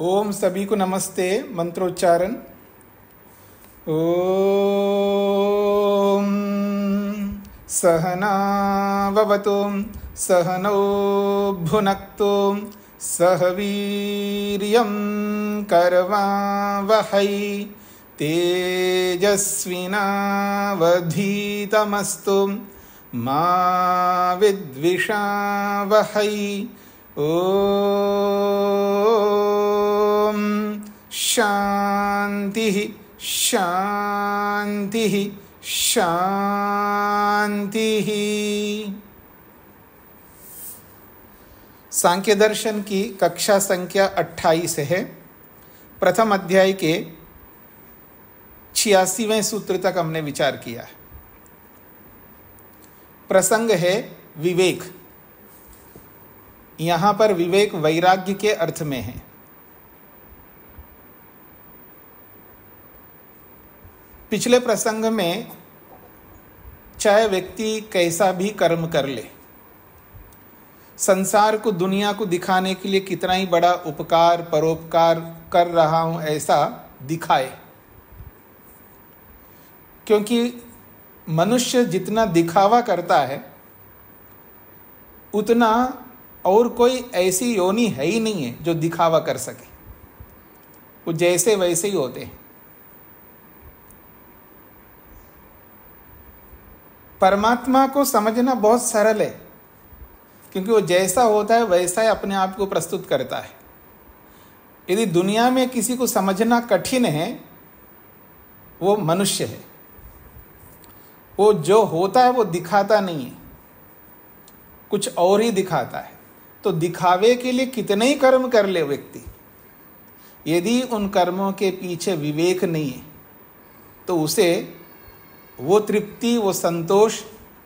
ओम सभी को नमस्ते। मंत्रोच्चारण। ओम सहना ववतु सहनौ भुनक्तु सह वीर्यं करवावहै तेजस्विनावधीतमस्तु मा विद्विषावहै। ओम शांति शांति शांति। सांख्य दर्शन की कक्षा संख्या 28 है। प्रथम अध्याय के 86वें सूत्र तक हमने विचार किया है। प्रसंग है विवेक। यहां पर विवेक वैराग्य के अर्थ में है। पिछले प्रसंग में चाहे व्यक्ति कैसा भी कर्म कर ले, संसार को दुनिया को दिखाने के लिए कितना ही बड़ा उपकार परोपकार कर रहा हूं ऐसा दिखाए, क्योंकि मनुष्य जितना दिखावा करता है उतना और कोई ऐसी योनि है ही नहीं है जो दिखावा कर सके। वो जैसे वैसे ही होते हैं। परमात्मा को समझना बहुत सरल है, क्योंकि वो जैसा होता है वैसा ही अपने आप को प्रस्तुत करता है। यदि दुनिया में किसी को समझना कठिन है वो मनुष्य है। वो जो होता है वो दिखाता नहीं है, कुछ और ही दिखाता है। तो दिखावे के लिए कितने ही कर्म कर ले व्यक्ति, यदि उन कर्मों के पीछे विवेक नहीं है तो उसे वो तृप्ति, वो संतोष,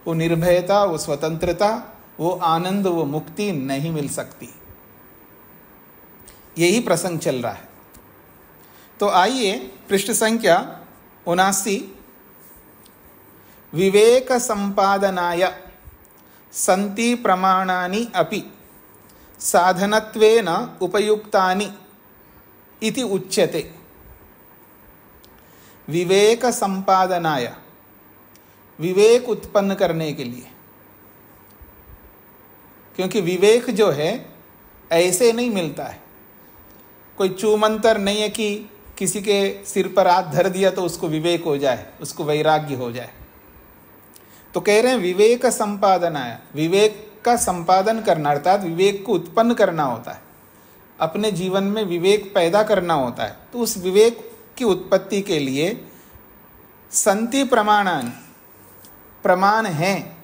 वो निर्भयता, वो स्वतंत्रता, वो आनंद, वो मुक्ति नहीं मिल सकती। यही प्रसंग चल रहा है। तो आइए पृष्ठ संख्या 79। विवेक संपादनाय सन्ति प्रमाणानि अपि साधनत्वेन उपयुक्तानि इति उच्यते। विवेक संपादनाय, विवेक उत्पन्न करने के लिए। क्योंकि विवेक जो है ऐसे नहीं मिलता है। कोई चूमंतर नहीं है कि किसी के सिर पर हाथ धर दिया तो उसको विवेक हो जाए, उसको वैराग्य हो जाए। तो कह रहे हैं विवेक संपादनाय, विवेक का संपादन करना अर्थात विवेक को उत्पन्न करना होता है, अपने जीवन में विवेक पैदा करना होता है। तो उस विवेक की उत्पत्ति के लिए संति प्रमाणानि, प्रमाण हैं।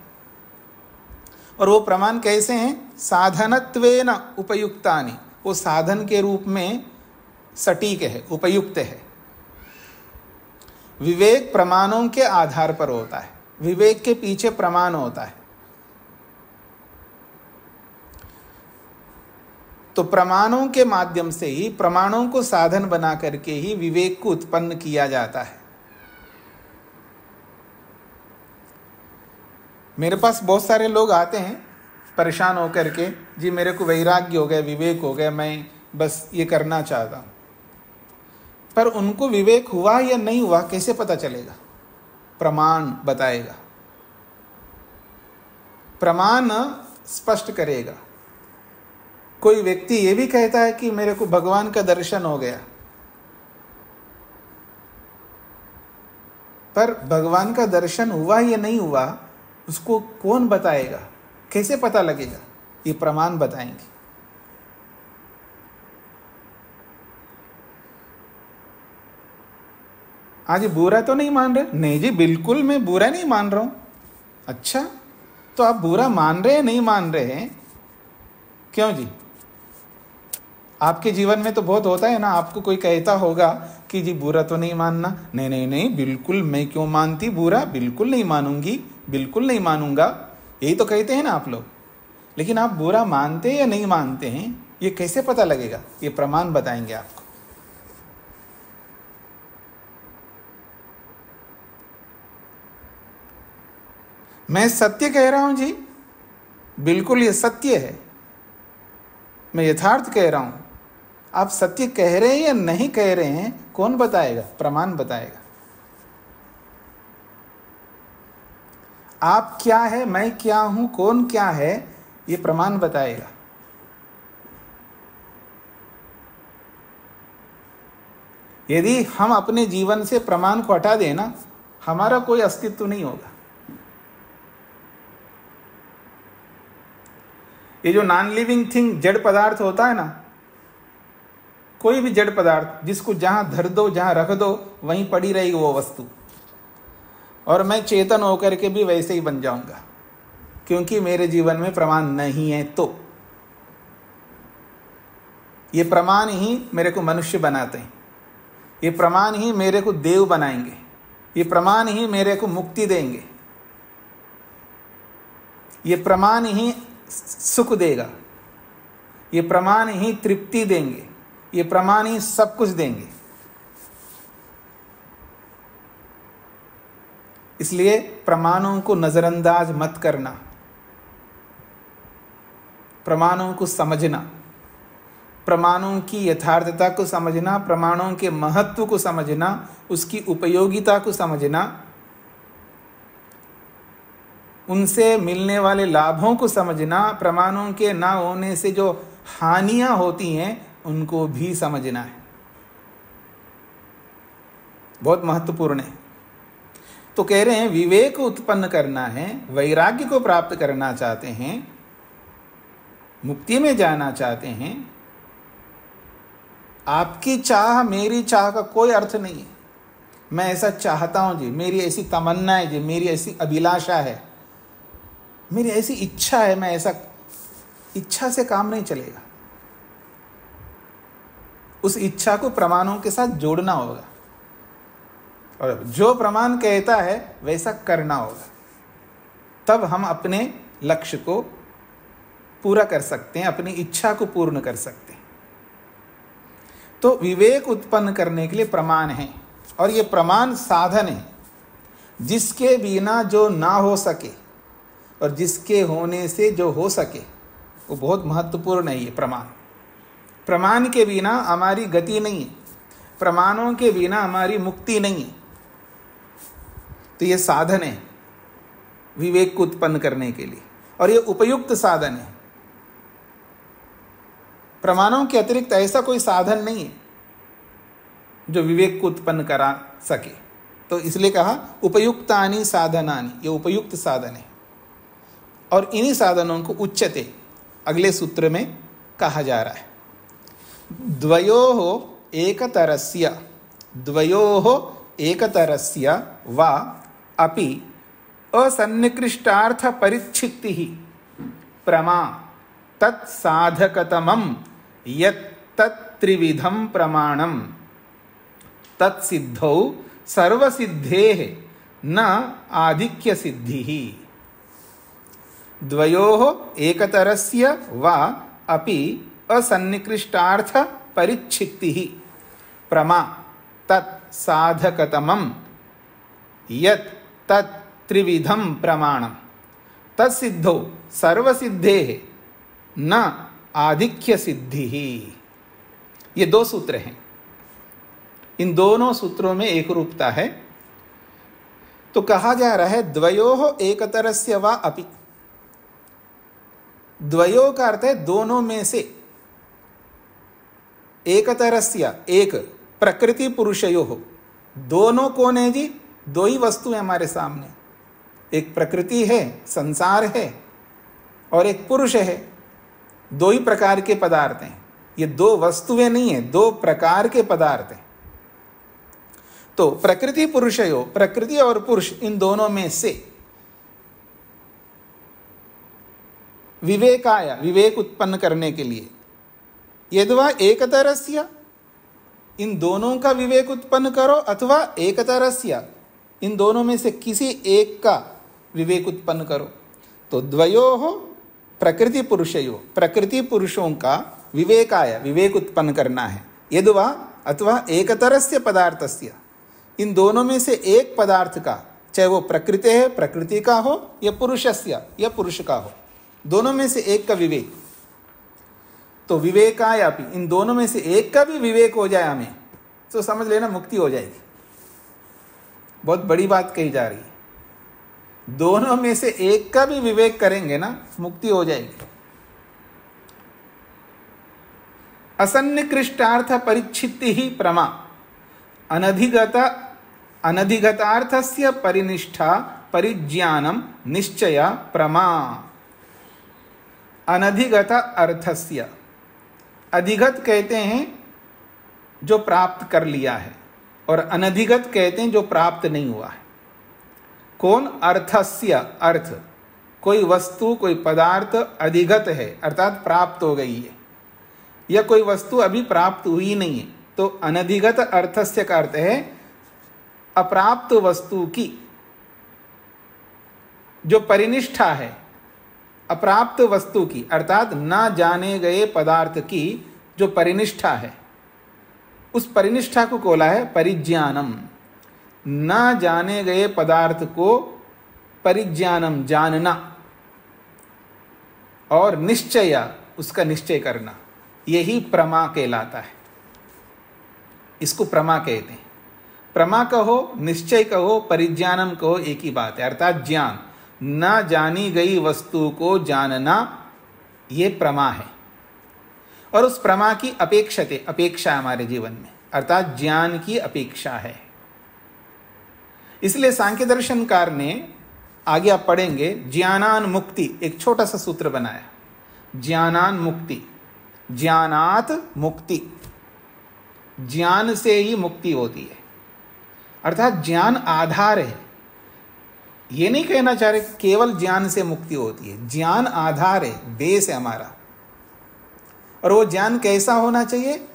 और वो प्रमाण कैसे हैं? साधनत्वेन उपयुक्तानि, वो साधन के रूप में सटीक है, उपयुक्त है। विवेक प्रमाणों के आधार पर होता है, विवेक के पीछे प्रमाण होता है। तो प्रमाणों के माध्यम से ही, प्रमाणों को साधन बना करके ही विवेक को उत्पन्न किया जाता है। मेरे पास बहुत सारे लोग आते हैं परेशान होकर के, जी मेरे को वैराग्य हो गया, विवेक हो गया, मैं बस ये करना चाहता हूं। पर उनको विवेक हुआ या नहीं हुआ कैसे पता चलेगा? प्रमाण बताएगा, प्रमाण स्पष्ट करेगा। कोई व्यक्ति ये भी कहता है कि मेरे को भगवान का दर्शन हो गया, पर भगवान का दर्शन हुआ या नहीं हुआ उसको कौन बताएगा? कैसे पता लगेगा? ये प्रमाण बताएंगे। आज बुरा तो नहीं मान रहे? नहीं जी, बिल्कुल मैं बुरा नहीं मान रहा हूं। अच्छा, तो आप बुरा मान रहे हैं, नहीं मान रहे हैं? क्यों जी? आपके जीवन में तो बहुत होता है ना, आपको कोई कहता होगा कि जी बुरा तो नहीं मानना। नहीं नहीं नहीं, बिल्कुल मैं क्यों मानती बुरा, बिल्कुल नहीं मानूंगी, बिल्कुल नहीं मानूंगा, यही तो कहते हैं ना आप लोग। लेकिन आप बुरा मानते या नहीं मानते हैं ये कैसे पता लगेगा? ये प्रमाण बताएंगे आपको। मैं सत्य कह रहा हूं जी, बिल्कुल ये सत्य है, मैं यथार्थ कह रहा हूं। आप सत्य कह रहे हैं या नहीं कह रहे हैं कौन बताएगा? प्रमाण बताएगा। आप क्या है, मैं क्या हूं, कौन क्या है, ये प्रमाण बताएगा। यदि हम अपने जीवन से प्रमाण को हटा देना, हमारा कोई अस्तित्व नहीं होगा। ये जो नॉन लिविंग थिंग जड़ पदार्थ होता है ना, कोई भी जड़ पदार्थ जिसको जहां धर दो, जहां रख दो, वहीं पड़ी रहेगी वो वस्तु, और मैं चेतन होकर के भी वैसे ही बन जाऊंगा, क्योंकि मेरे जीवन में प्रमाण नहीं है। तो ये प्रमाण ही मेरे को मनुष्य बनाते हैं, ये प्रमाण ही मेरे को देव बनाएंगे, ये प्रमाण ही मेरे को मुक्ति देंगे, ये प्रमाण ही सुख देगा, ये प्रमाण ही तृप्ति देंगे, ये प्रमाण ही सब कुछ देंगे। इसलिए प्रमाणों को नजरअंदाज मत करना, प्रमाणों को समझना, प्रमाणों की यथार्थता को समझना, प्रमाणों के महत्व को समझना, उसकी उपयोगिता को समझना, उनसे मिलने वाले लाभों को समझना, प्रमाणों के ना होने से जो हानियां होती हैं उनको भी समझना है। बहुत महत्वपूर्ण है। तो कह रहे हैं विवेक उत्पन्न करना है, वैराग्य को प्राप्त करना चाहते हैं, मुक्ति में जाना चाहते हैं। आपकी चाह मेरी चाह का कोई अर्थ नहीं है। मैं ऐसा चाहता हूं जी, मेरी ऐसी तमन्ना है जी, मेरी ऐसी अभिलाषा है, मेरी ऐसी इच्छा है, मैं ऐसा, इच्छा से काम नहीं चलेगा। उस इच्छा को प्रमाणों के साथ जोड़ना होगा, और जो प्रमाण कहता है वैसा करना होगा, तब हम अपने लक्ष्य को पूरा कर सकते हैं, अपनी इच्छा को पूर्ण कर सकते हैं। तो विवेक उत्पन्न करने के लिए प्रमाण है, और ये प्रमाण साधन है जिसके बिना जो ना हो सके और जिसके होने से जो हो सके, वो बहुत महत्वपूर्ण है। ये प्रमाण, प्रमाण के बिना हमारी गति नहीं है, प्रमाणों के बिना हमारी मुक्ति नहीं है। तो ये साधन है विवेक को उत्पन्न करने के लिए, और ये उपयुक्त साधन है। प्रमाणों के अतिरिक्त ऐसा कोई साधन नहीं है जो विवेक को उत्पन्न करा सके। तो इसलिए कहा उपयुक्तानि साधनानि, ये उपयुक्त साधन है। और इन्हीं साधनों को उच्चते अगले सूत्र में कहा जा रहा है। द्वयोः एकतरस्य वा अपि असन्निकृष्टार्थ परिच्छित्तिः प्रमा तत्साधकतमं यत्तत्त्रिविधं प्रमाणं तत्सिद्धौ सर्वसिद्धेः न आधिक्यसिद्धिः। द्वयोः एकतरस्य वा अपि असन्निकृष्टार्थ परिच्छित्तिः प्रमा तत् साधकतमं यत् तत् त्रिविधं प्रमाणं तत्सिद्धौ सर्वसिद्धेः न आधिक्य सिद्धिः। ये दो सूत्र हैं, इन दोनों सूत्रों में एक रूपता है। तो कहा जा रहा है द्वयोः एकतरस्य वा अपि। द्वयोः का अर्थ है दोनों में से, एकतरस्य एक, प्रकृति पुरुषयोः, दोनों कौन है जी? दो ही वस्तु है हमारे सामने, एक प्रकृति है, संसार है, और एक पुरुष है। दो ही प्रकार के पदार्थ हैं, ये दो वस्तुएं नहीं है, दो प्रकार के पदार्थ हैं। तो प्रकृति पुरुषयो, प्रकृति और पुरुष, इन दोनों में से विवेकाय, विवेक उत्पन्न करने के लिए, यद्वा एकतरस्य, इन दोनों का विवेक उत्पन्न करो, अथवा एकतरस्य, इन दोनों में से किसी एक का विवेक उत्पन्न करो। तो द्वयोः प्रकृति पुरुषयो, प्रकृति पुरुषों का विवेकाय, विवेक उत्पन्न करना है। यद्वा अथवा एकतरस्य पदार्थस्य, इन दोनों में से एक पदार्थ का, चाहे वो प्रकृति है, प्रकृति का हो, या पुरुषस्य, या पुरुष का हो, दोनों में से एक का विवेक। तो विवेकायापि, इन दोनों में से एक का भी विवेक हो जाए हमें, तो समझ लेना मुक्ति हो जाएगी। बहुत बड़ी बात कही जा रही है। दोनों में से एक का भी विवेक करेंगे ना, मुक्ति हो जाएगी। असन्निकृष्टार्थ परिच्छित्ति ही प्रमा, अनधिगतार्थस्य परिनिष्ठा परिज्ञानम निश्चय प्रमा। अनधिगत अर्थस्य, अधिगत कहते हैं जो प्राप्त कर लिया है, और अनधिगत कहते हैं जो प्राप्त नहीं हुआ है। कौन? अर्थस्य, अर्थ, कोई वस्तु कोई पदार्थ अधिगत है अर्थात प्राप्त हो गई है, या कोई वस्तु अभी प्राप्त हुई नहीं है, तो अनधिगत अर्थस्य का अर्थ है अप्राप्त वस्तु की जो परिनिष्ठा है, अप्राप्त वस्तु की अर्थात ना जाने गए पदार्थ की जो परिनिष्ठा है, उस परिनिष्ठा को बोला है परिज्ञानम। ना जाने गए पदार्थ को परिज्ञानम, जानना, और निश्चय, उसका निश्चय करना, यही प्रमा कहलाता है। इसको प्रमा कहते हैं। प्रमा कहो, निश्चय कहो, परिज्ञानम कहो, एक ही बात है, अर्थात ज्ञान, ना जानी गई वस्तु को जानना, ये प्रमा है। और उस प्रमा की अपेक्षते, अपेक्षा हमारे जीवन में, अर्थात ज्ञान की अपेक्षा है। इसलिए सांख्य दर्शनकार ने, आगे आप पढ़ेंगे, ज्ञानान मुक्ति, एक छोटा सा सूत्र बनाया, ज्ञानान मुक्ति, ज्ञानात मुक्ति, ज्ञान से ही मुक्ति होती है, अर्थात ज्ञान आधार है। ये नहीं कहना चाह रहे केवल ज्ञान से मुक्ति होती है, ज्ञान आधार है, बेस है हमारा। और वो ज्ञान कैसा होना चाहिए?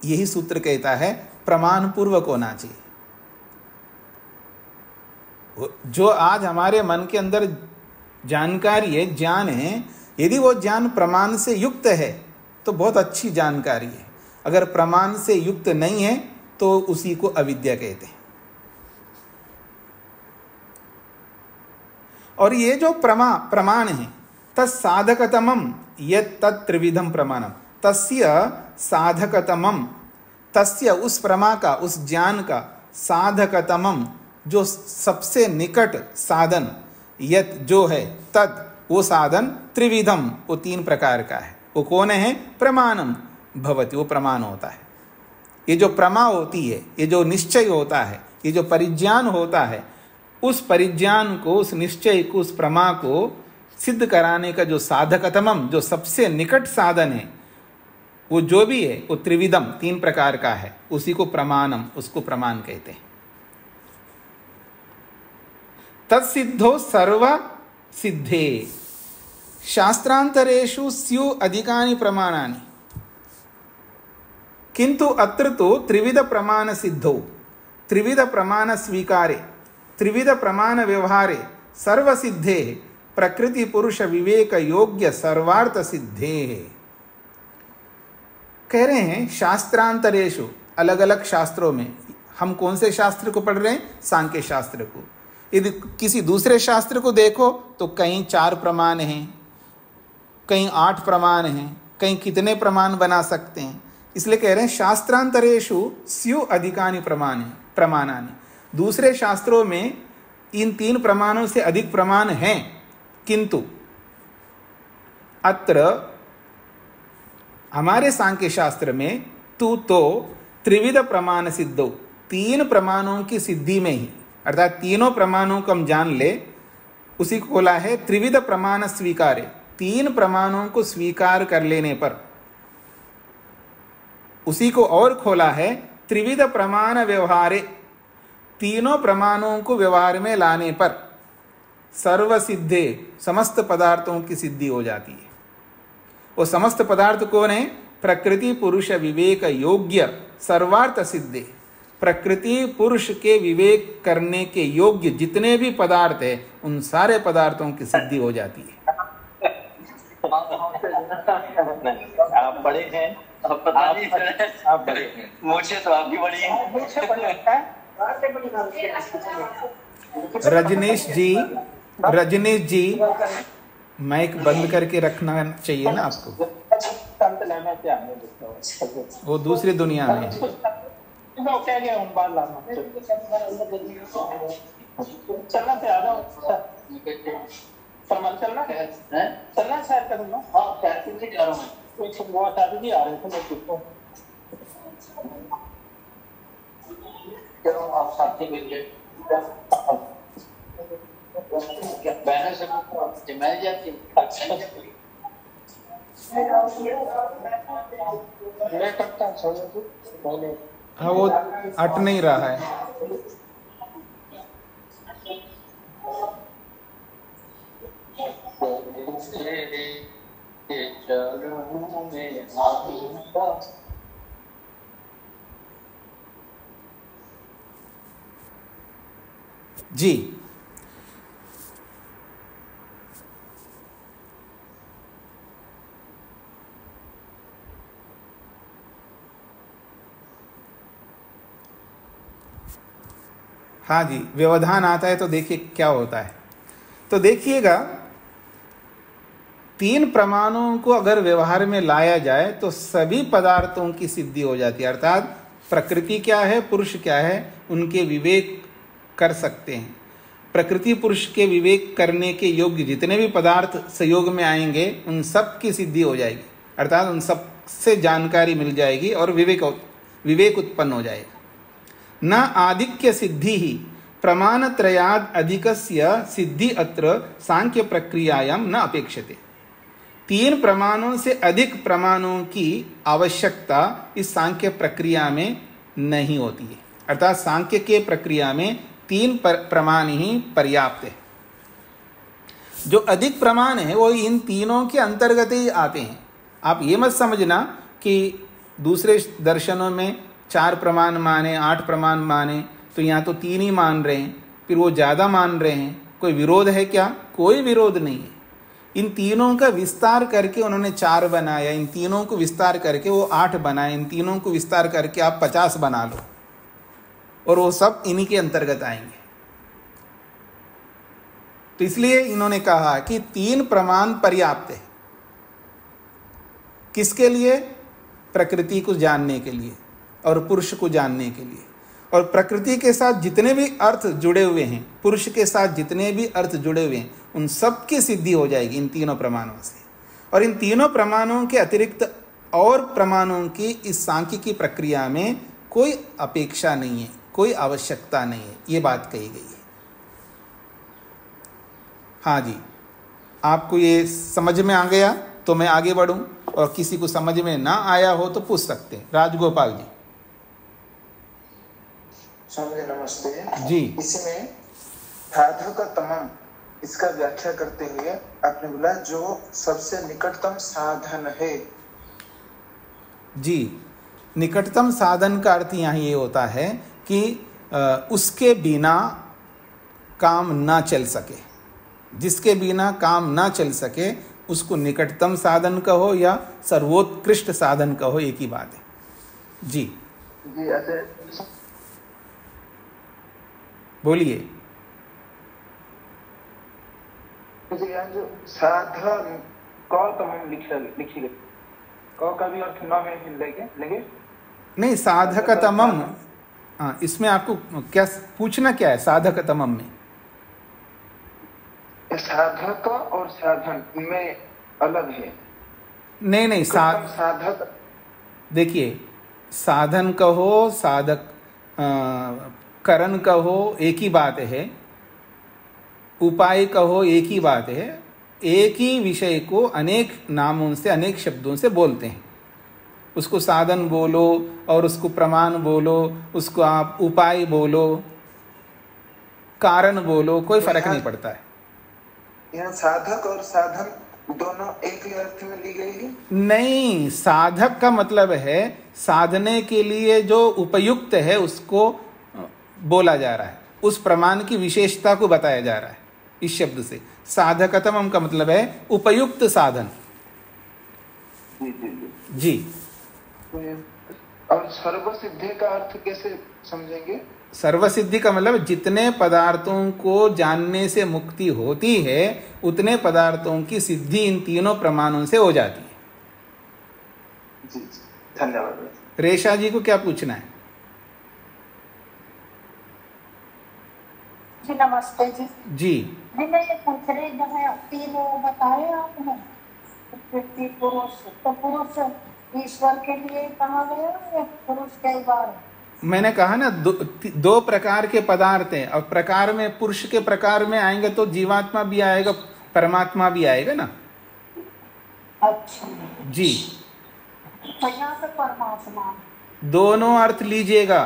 यही सूत्र कहता है प्रमाण पूर्वक होना चाहिए। जो आज हमारे मन के अंदर जानकारी है, ज्ञान है, यदि वो ज्ञान प्रमाण से युक्त है तो बहुत अच्छी जानकारी है। अगर प्रमाण से युक्त नहीं है तो उसी को अविद्या कहते हैं। और ये जो प्रमाण है, तत्साधकतमम यत् तत्त्रिविधम प्रमाणम, तस्य साधकतमम, तस्य उस प्रमा का, उस ज्ञान का, साधकतमम जो सबसे निकट साधन, यत् जो है, तत् वो साधन, त्रिविधम वो तीन प्रकार का है। वो कौन है? प्रमाणम भवति, वो प्रमाण होता है। ये जो प्रमा होती है, ये जो निश्चय होता है, ये जो परिज्ञान होता है, उस परिज्ञान को, उस निश्चय को, उस प्रमा को सिद्ध कराने का जो साधकतमम, जो सबसे निकट साधन है, वो जो भी है वो त्रिविधम, तीन प्रकार का है, उसी को प्रमाणम, उसको प्रमाण कहते हैं। तत्सिद्धो सर्व सिद्धे शास्त्रांतरेषु स्यु अधिकानि प्रमाणानि, किंतु अत्र तो त्रिविध प्रमाण सिद्धौ, त्रिविध प्रमाण स्वीकारे, त्रिविध प्रमाण व्यवहारे, सर्व सिद्धे प्रकृति पुरुष विवेक योग्य सर्वार्थ सिद्धे। कह रहे हैं शास्त्रांतरेषु, अलग अलग शास्त्रों में। हम कौन से शास्त्र को पढ़ रहे हैं? सांख्य शास्त्र को। यदि किसी दूसरे शास्त्र को देखो तो कहीं 4 प्रमाण हैं, कहीं 8 प्रमाण हैं, कहीं कितने प्रमाण बना सकते हैं। इसलिए कह रहे हैं शास्त्रांतरेषु स्यु अधिकानि प्रमाणानि, दूसरे शास्त्रों में इन 3 प्रमाणों से अधिक प्रमाण हैं, किंतु अत्र हमारे सांख्य शास्त्र में तो त्रिविध प्रमाण सिद्धो, 3 प्रमाणों की सिद्धि में ही, अर्थात तीनों प्रमाणों को हम जान ले, उसी को बोला है त्रिविध प्रमाण स्वीकारे। 3 प्रमाणों को स्वीकार कर लेने पर, उसी को और खोला है त्रिविध प्रमाण व्यवहारे, तीनों प्रमाणों को व्यवहार में लाने पर सर्व सिद्धे, समस्त पदार्थों की सिद्धि हो जाती है। वो समस्त पदार्थ कौन है? प्रकृति पुरुष विवेक योग्य सर्वार्थ सिद्धे, प्रकृति पुरुष के विवेक करने के योग्य जितने भी पदार्थ है, उन सारे पदार्थों की सिद्धि हो जाती है। आप बड़े हैं, आप बड़े हैं, मुझे तो आप भी बड़ी हैं। रजनीश जी माइक बंद करके रखना चाहिए ना आपको। वो दूसरी दुनिया में है। चलना पे आ जाओ, सामान चलना है, चलना है सैर करूँगा। हाँ सैर करके जा रहा हूँ। कुछ बहुत आदमी नहीं आ रहे थे, मैं पूछता हूँ। चलो आप साथ ही मिल गए। क्या बहन से मैं जाती हूँ। मैं करता हूँ। हाँ वो अट नहीं रहा है। जी हाँ जी, व्यवधान आता है तो देखिए क्या होता है। तो देखिएगा, तीन प्रमाणों को अगर व्यवहार में लाया जाए तो सभी पदार्थों की सिद्धि हो जाती है। अर्थात प्रकृति क्या है, पुरुष क्या है, उनके विवेक कर सकते हैं। प्रकृति पुरुष के विवेक करने के योग्य जितने भी पदार्थ संयोग में आएंगे उन सब की सिद्धि हो जाएगी। अर्थात उन सब से जानकारी मिल जाएगी और विवेक उत्पन्न हो जाएगा। न आधिक्य सिद्धि ही प्रमाणत्रयाद अधिकस्य सिद्धि अत्र सांख्य प्रक्रियायां न अपेक्षते। तीन प्रमाणों से अधिक प्रमाणों की आवश्यकता इस सांख्य प्रक्रिया में नहीं होती है। अर्थात सांख्य के प्रक्रिया में तीन प्रमाण ही पर्याप्त है। जो अधिक प्रमाण है वो इन तीनों के अंतर्गत ही आते हैं। आप ये मत समझना कि दूसरे दर्शनों में 4 प्रमाण माने, 8 प्रमाण माने, तो यहाँ तो 3 ही मान रहे हैं, फिर वो ज़्यादा मान रहे हैं। कोई विरोध है क्या? कोई विरोध नहीं है। इन तीनों का विस्तार करके उन्होंने 4 बनाया, इन तीनों को विस्तार करके वो 8 बनाए, इन तीनों को विस्तार करके आप 50 बना लो और वो सब इन्हीं के अंतर्गत आएंगे। तो इसलिए इन्होंने कहा कि 3 प्रमाण पर्याप्त है। किसके लिए? प्रकृति को जानने के लिए और पुरुष को जानने के लिए। और प्रकृति के साथ जितने भी अर्थ जुड़े हुए हैं, पुरुष के साथ जितने भी अर्थ जुड़े हुए हैं, उन सब की सिद्धि हो जाएगी इन तीनों प्रमाणों से। और इन तीनों प्रमाणों के अतिरिक्त और प्रमाणों की इस सांख्यिकी प्रक्रिया में कोई अपेक्षा नहीं है, कोई आवश्यकता नहीं है, ये बात कही गई है। हाँ जी, आपको ये समझ में आ गया तो मैं आगे बढ़ूं, और किसी को समझ में ना आया हो तो पूछ सकते हैं। राजगोपाल जी। स्वामी जी नमस्ते जी। इसमें साधकतमम इसका व्याख्या करते हुए आपने बोला जो सबसे निकटतम साधन है। जी, निकटतम साधन का अर्थ यहाँ ये होता है कि उसके बिना काम ना चल सके। जिसके बिना काम ना चल सके उसको निकटतम साधन कहो या सर्वोत्कृष्ट साधन कहो, एक ही बात है। जी जी ऐसे बोलिए। जो साधन तमम लिखी गई, का भी अर्थ न में लगे नहीं, साधकतमम। हाँ, इसमें आपको क्या पूछना क्या है? साधकतमम में साधक और साधन में अलग है। नहीं, साधक देखिए, साधन कहो, साधक करण कहो, एक ही बात है। उपाय कहो, एक ही बात है। एक ही विषय को अनेक नामों से, अनेक शब्दों से बोलते हैं। उसको साधन बोलो और उसको प्रमाण बोलो, उसको आप उपाय बोलो, कारण बोलो, कोई फर्क नहीं पड़ता है। यहाँ साधक और साधन दोनों एक ही अर्थ में ली गई है? नहीं, साधक का मतलब है साधने के लिए जो उपयुक्त है उसको बोला जा रहा है, उस प्रमाण की विशेषता को बताया जा रहा है इस शब्द से। साधकतमम का मतलब है उपयुक्त साधन। जी। और सर्वसिद्धि का अर्थ कैसे समझेंगे? सर्वसिद्धि का मतलब जितने पदार्थों को जानने से मुक्ति होती है उतने पदार्थों की सिद्धि इन तीनों प्रमाणों से हो जाती है। जी जी, धन्यवाद। रेशा जी को क्या पूछना है? जी नमस्ते जी। जी मैंने ये पूछ रही जो है तीन बताए आपने, प्रकृति पुरुष, तो पुरुष ईश्वर के लिए कहा गया या पुरुष कई बार? मैंने कहा ना दो प्रकार के पदार्थ हैं, और प्रकार में पुरुष के प्रकार में आएंगे तो जीवात्मा भी आएगा, परमात्मा भी आएगा ना। अच्छा जी, तो यहाँ पे परमात्मा दोनों अर्थ लीजिएगा।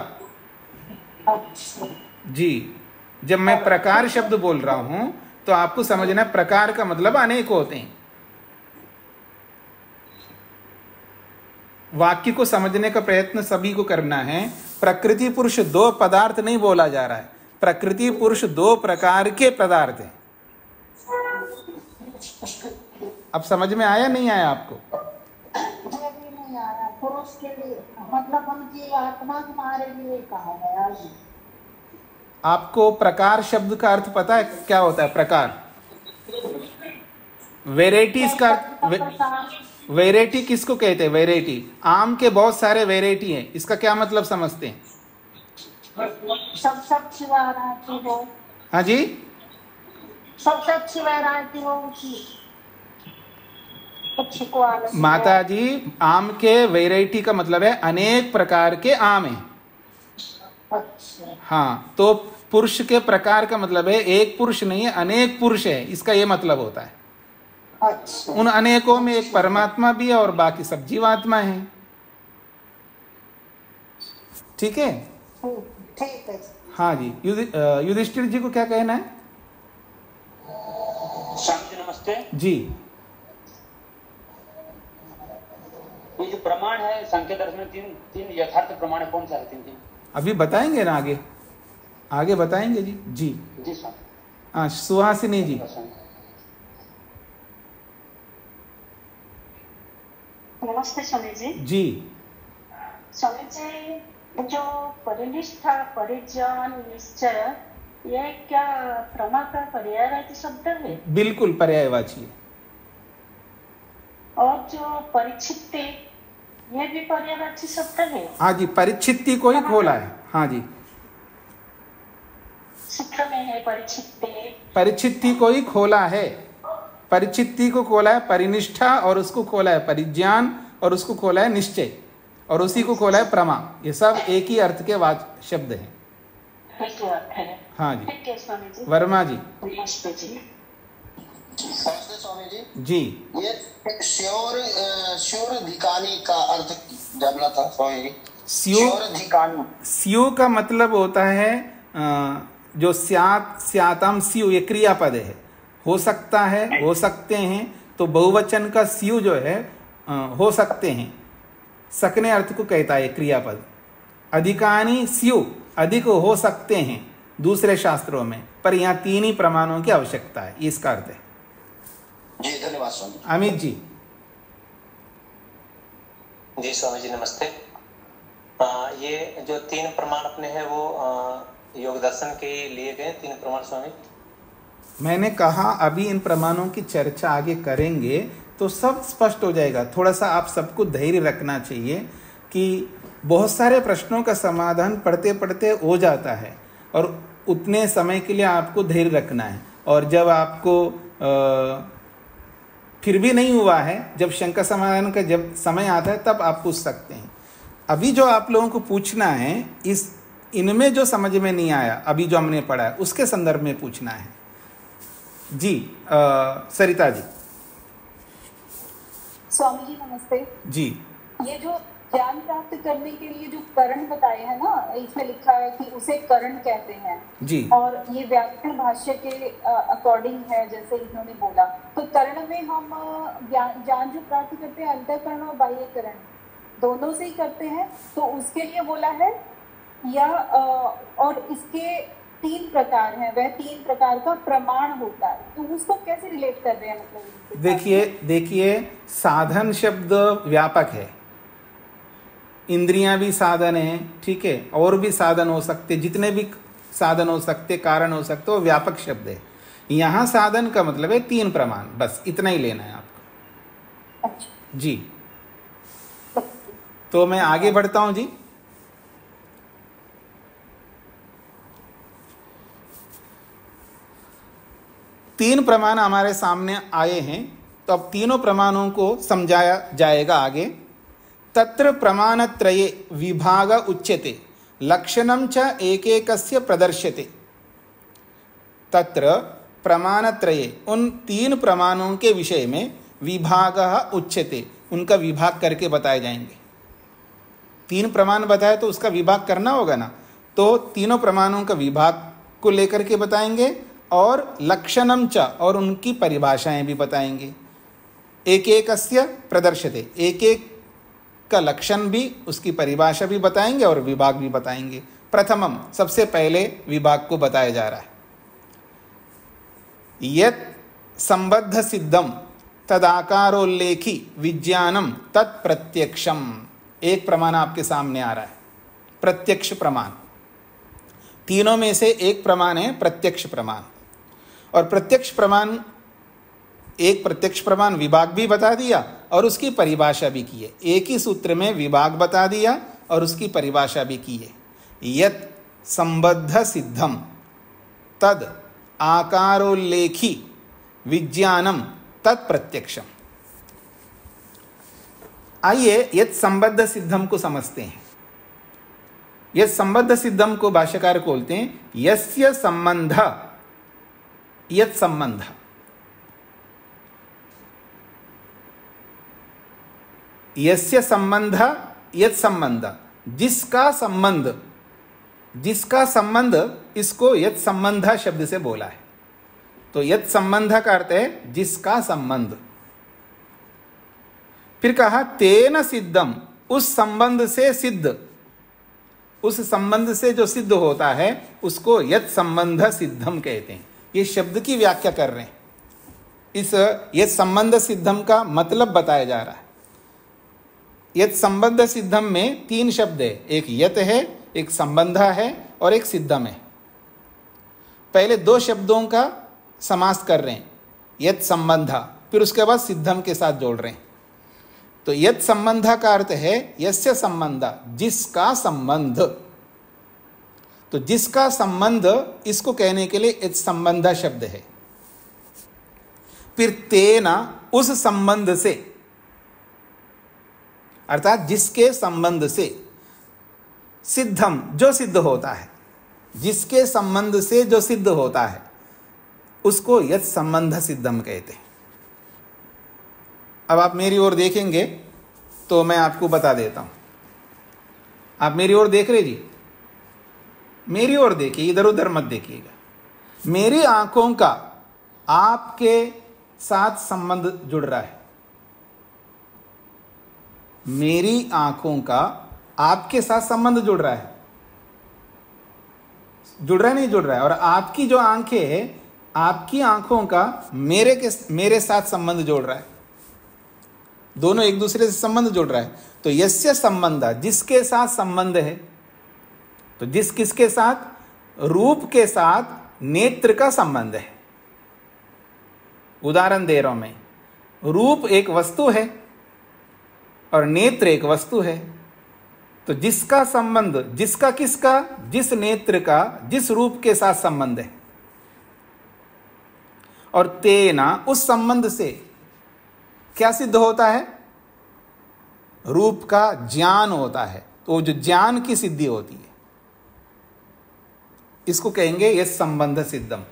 अच्छा जी, जब मैं प्रकार शब्द बोल रहा हूं तो आपको समझना प्रकार का मतलब अनेक होते हैं। वाक्य को समझने का प्रयत्न सभी को करना है। प्रकृति पुरुष दो पदार्थ नहीं बोला जा रहा है, प्रकृति पुरुष दो प्रकार के पदार्थ हैं। अब समझ में आया नहीं आया आपको? भी नहीं आया। पुरुष के लिए मतलब उनकी आत्मा हमारे लिए कहा गया। आपको प्रकार शब्द का अर्थ पता है क्या होता है? प्रकार वेराइटीज का वैरायटी किसको कहते हैं? वैरायटी, आम के बहुत सारे वैरायटी हैं, इसका क्या मतलब समझते हैं? सबसे अच्छी वैरायटी हो। हाँ जी, सबसे अच्छी वैरायटी हो उसकी अच्छी क्वालिटी। माता जी, आम के वैरायटी का मतलब है अनेक प्रकार के आम हैं। अच्छा हाँ, तो पुरुष के प्रकार का मतलब है एक पुरुष नहीं है, अनेक पुरुष है, इसका ये मतलब होता है। अच्छा, उन अनेकों में एक परमात्मा भी है और बाकी सब जीवात्मा है। ठीक है? ठीक है। हाँ जी, युधिष्ठिर जी को क्या कहना है? स्वामी जी नमस्ते जी, ये जो प्रमाण है संख्या दर्शन में तीन यथार्थ प्रमाण कौन सा है? तीन अभी बताएंगे ना, आगे बताएंगे जी। जी जी स्वामी। हाँ, सुहासिनी जी। नमस्ते स्वामी जी। जी, स्वामी जी, जो परिनिष्ठा, परिज्ञान, निश्चय, ये क्या प्रमा का पर्यायवाची शब्द है? बिल्कुल पर्यायवाची है। और जो परिचित्ति, ये भी पर्यायवाची शब्द है? हाँ जी, परिचित्ति को ही खोला है। हाँ जी, सूत्र में है परिचित्ति, परिचित्ति को ही खोला है। परिचित्ति को खोला है परिनिष्ठा, और उसको खोला है परिज्ञान, और उसको खोला है निश्चय, और उसी को खोला है प्रमा। ये सब एक ही अर्थ के शब्द हैं। हाँ जी, ठीक है स्वामी जी। वर्मा जी। नमस्ते जी। नमस्ते स्वामी जी। जी, ये श्योर धिकानी का अर्थ जानना था स्वामी जी। स्योर धिकानी, स्यु का मतलब होता है जो स्याताम स्यु, ये क्रियापद है। हो सकता है, हो सकते हैं, तो बहुवचन का स्यु जो है हो सकते हैं, सकने अर्थ को कहता है क्रियापद। अधिकानी स्यु, अधिक हो सकते हैं दूसरे शास्त्रों में, पर यहाँ तीन ही प्रमाणों की आवश्यकता है, इसका अर्थ है। जी धन्यवाद स्वामी। अमित जी। जी स्वामी जी नमस्ते। ये जो तीन प्रमाण अपने हैं वो योग दर्शन के लिए गए तीन प्रमाण स्वामी? मैंने कहा अभी इन प्रमाणों की चर्चा आगे करेंगे तो सब स्पष्ट हो जाएगा। थोड़ा सा आप सबको धैर्य रखना चाहिए कि बहुत सारे प्रश्नों का समाधान पढ़ते पढ़ते हो जाता है, और उतने समय के लिए आपको धैर्य रखना है। और जब आपको फिर भी नहीं हुआ है, जब शंका समाधान का जब समय आता है तब आप पूछ सकते हैं। अभी जो आप लोगों को पूछना है, इनमें जो समझ में नहीं आया अभी जो हमने पढ़ा है उसके संदर्भ में पूछना है। जी, सरिता जी। स्वामी जी नमस्ते जी, ये जो ज्ञान प्राप्त करने के लिए जो करण बताए हैं ना, इसमें लिखा है कि उसे करण कहते हैं जी, और ये व्याकरण भाष्य के अकॉर्डिंग है, जैसे इन्होंने बोला। तो करण में हम ज्ञान जो प्राप्त करते हैं अंतःकरण और बाह्यकरण दोनों से ही करते हैं, तो उसके लिए बोला है या और इसके तीन प्रकार हैं, वह तीन प्रकार का प्रमाण होता है, तो उसको कैसे रिलेट कर रहे हैं? मतलब देखिए साधन शब्द व्यापक है, इंद्रियां भी साधन है, ठीक है, और भी साधन हो सकते, जितने भी साधन हो सकते, कारण हो सकते, वो व्यापक शब्द है। यहाँ साधन का मतलब है तीन प्रमाण, बस इतना ही लेना है आपको। अच्छा जी। तो तो मैं आगे बढ़ता हूं जी। तीन प्रमाण हमारे सामने आए हैं, तो अब तीनों प्रमाणों को समझाया जाएगा आगे। तत्र प्रमाणत्रये विभाग उच्यते लक्षणं च एकैकस्य प्रदर्श्यते। तत्र प्रमाणत्रये, उन तीन प्रमाणों के विषय में विभागः उच्यते, उनका विभाग करके बताए जाएंगे। तीन प्रमाण बताए तो उसका विभाग करना होगा ना, तो तीनों प्रमाणों का विभाग को लेकर के बताएंगे और लक्षणम च, और उनकी परिभाषाएं भी बताएंगे। एक एकस्य प्रदर्श्यते, एक एक का लक्षण भी, उसकी परिभाषा भी बताएंगे और विभाग भी बताएंगे। प्रथमम, सबसे पहले विभाग को बताया जा रहा है। यत् संबद्ध सिद्धम तदाकारोल्लेखी विज्ञानम तत्प्रत्यक्षम। एक प्रमाण आपके सामने आ रहा है, प्रत्यक्ष प्रमाण। तीनों में से एक प्रमाण है प्रत्यक्ष प्रमाण, और प्रत्यक्ष प्रमाण, एक प्रत्यक्ष प्रमाण विभाग भी बता दिया और उसकी परिभाषा भी की है। एक ही सूत्र में विभाग बता दिया और उसकी परिभाषा भी की है। यत् संबद्ध सिद्धम तद आकारोल्लेखी विज्ञानम तत्प्रत्यक्षम। आइए यत् संबद्ध सिद्धम को समझते हैं। यत् संबद्ध सिद्धम को भाष्यकार बोलते हैं यस्य संबंध, यत् संबंध, यस्य संबंध यत् संबंध, जिसका संबंध, जिसका संबंध, इसको यत् संबंध शब्द से बोला है। तो यत् संबंध का अर्थ है जिसका संबंध। फिर कहा तेन सिद्धम, उस संबंध से सिद्ध, उस संबंध से जो सिद्ध होता है उसको यत् संबंध सिद्धम कहते हैं। ये शब्द की व्याख्या कर रहे हैं। इस यत् संबंध सिद्धम का मतलब बताया जा रहा है। यत् संबंध सिद्धम में तीन शब्द है, एक यत् है, एक संबंध है और एक सिद्धम है। पहले दो शब्दों का समास कर रहे हैं, यत् संबंध, फिर उसके बाद सिद्धम के साथ जोड़ रहे हैं। तो यत् संबंध का अर्थ है यस्य संबंध, जिसका संबंध। तो जिसका संबंध, इसको कहने के लिए यत् संबंध शब्द है। फिर तेना, उस संबंध से, अर्थात जिसके संबंध से, सिद्धम, जो सिद्ध होता है, जिसके संबंध से जो सिद्ध होता है उसको यत् संबंध सिद्धम कहते हैं। अब आप मेरी ओर देखेंगे तो मैं आपको बता देता हूं। आप मेरी ओर देख रहे जी? मेरी ओर देखिए, इधर उधर मत देखिएगा। मेरी आंखों का आपके साथ संबंध जुड़ रहा है। मेरी आंखों का आपके साथ संबंध जुड़ रहा है। जुड़ रहा है, नहीं जुड़ रहा है? और आपकी जो आंखें है, आपकी आंखों का मेरे साथ संबंध जोड़ रहा है। दोनों एक दूसरे से संबंध जोड़ रहा है। तो यस्य संबंध, जिसके साथ संबंध है। तो जिस किसके साथ? रूप के साथ नेत्र का संबंध है। उदाहरण दे रहा हूं मैं। रूप एक वस्तु है और नेत्र एक वस्तु है। तो जिसका संबंध, जिसका किसका? जिस नेत्र का, जिस रूप के साथ संबंध है। और तेना, उस संबंध से क्या सिद्ध होता है? रूप का ज्ञान होता है। तो जो ज्ञान की सिद्धि होती है, इसको कहेंगे यत् संबंध सिद्धम।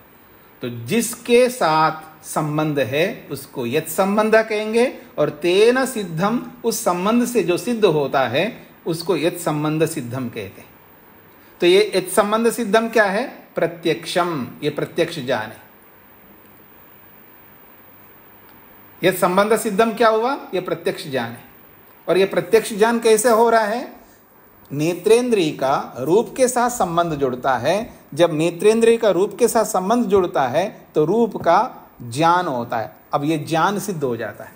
तो जिसके साथ संबंध है उसको यत् संबंध कहेंगे, और तेन सिद्धम, उस संबंध से जो सिद्ध होता है उसको यत् संबंध सिद्धम कहते हैं। तो ये यत् संबंध सिद्धम क्या है? प्रत्यक्षम, ये प्रत्यक्ष ज्ञान है। यह संबंध सिद्धम क्या हुआ? यह प्रत्यक्ष ज्ञान है। और यह प्रत्यक्ष ज्ञान कैसे हो रहा है? नेत्रेंद्रिय का रूप के साथ संबंध जुड़ता है। जब नेत्रेंद्रिय का रूप के साथ संबंध जुड़ता है तो रूप का ज्ञान होता है। अब यह ज्ञान सिद्ध हो जाता है।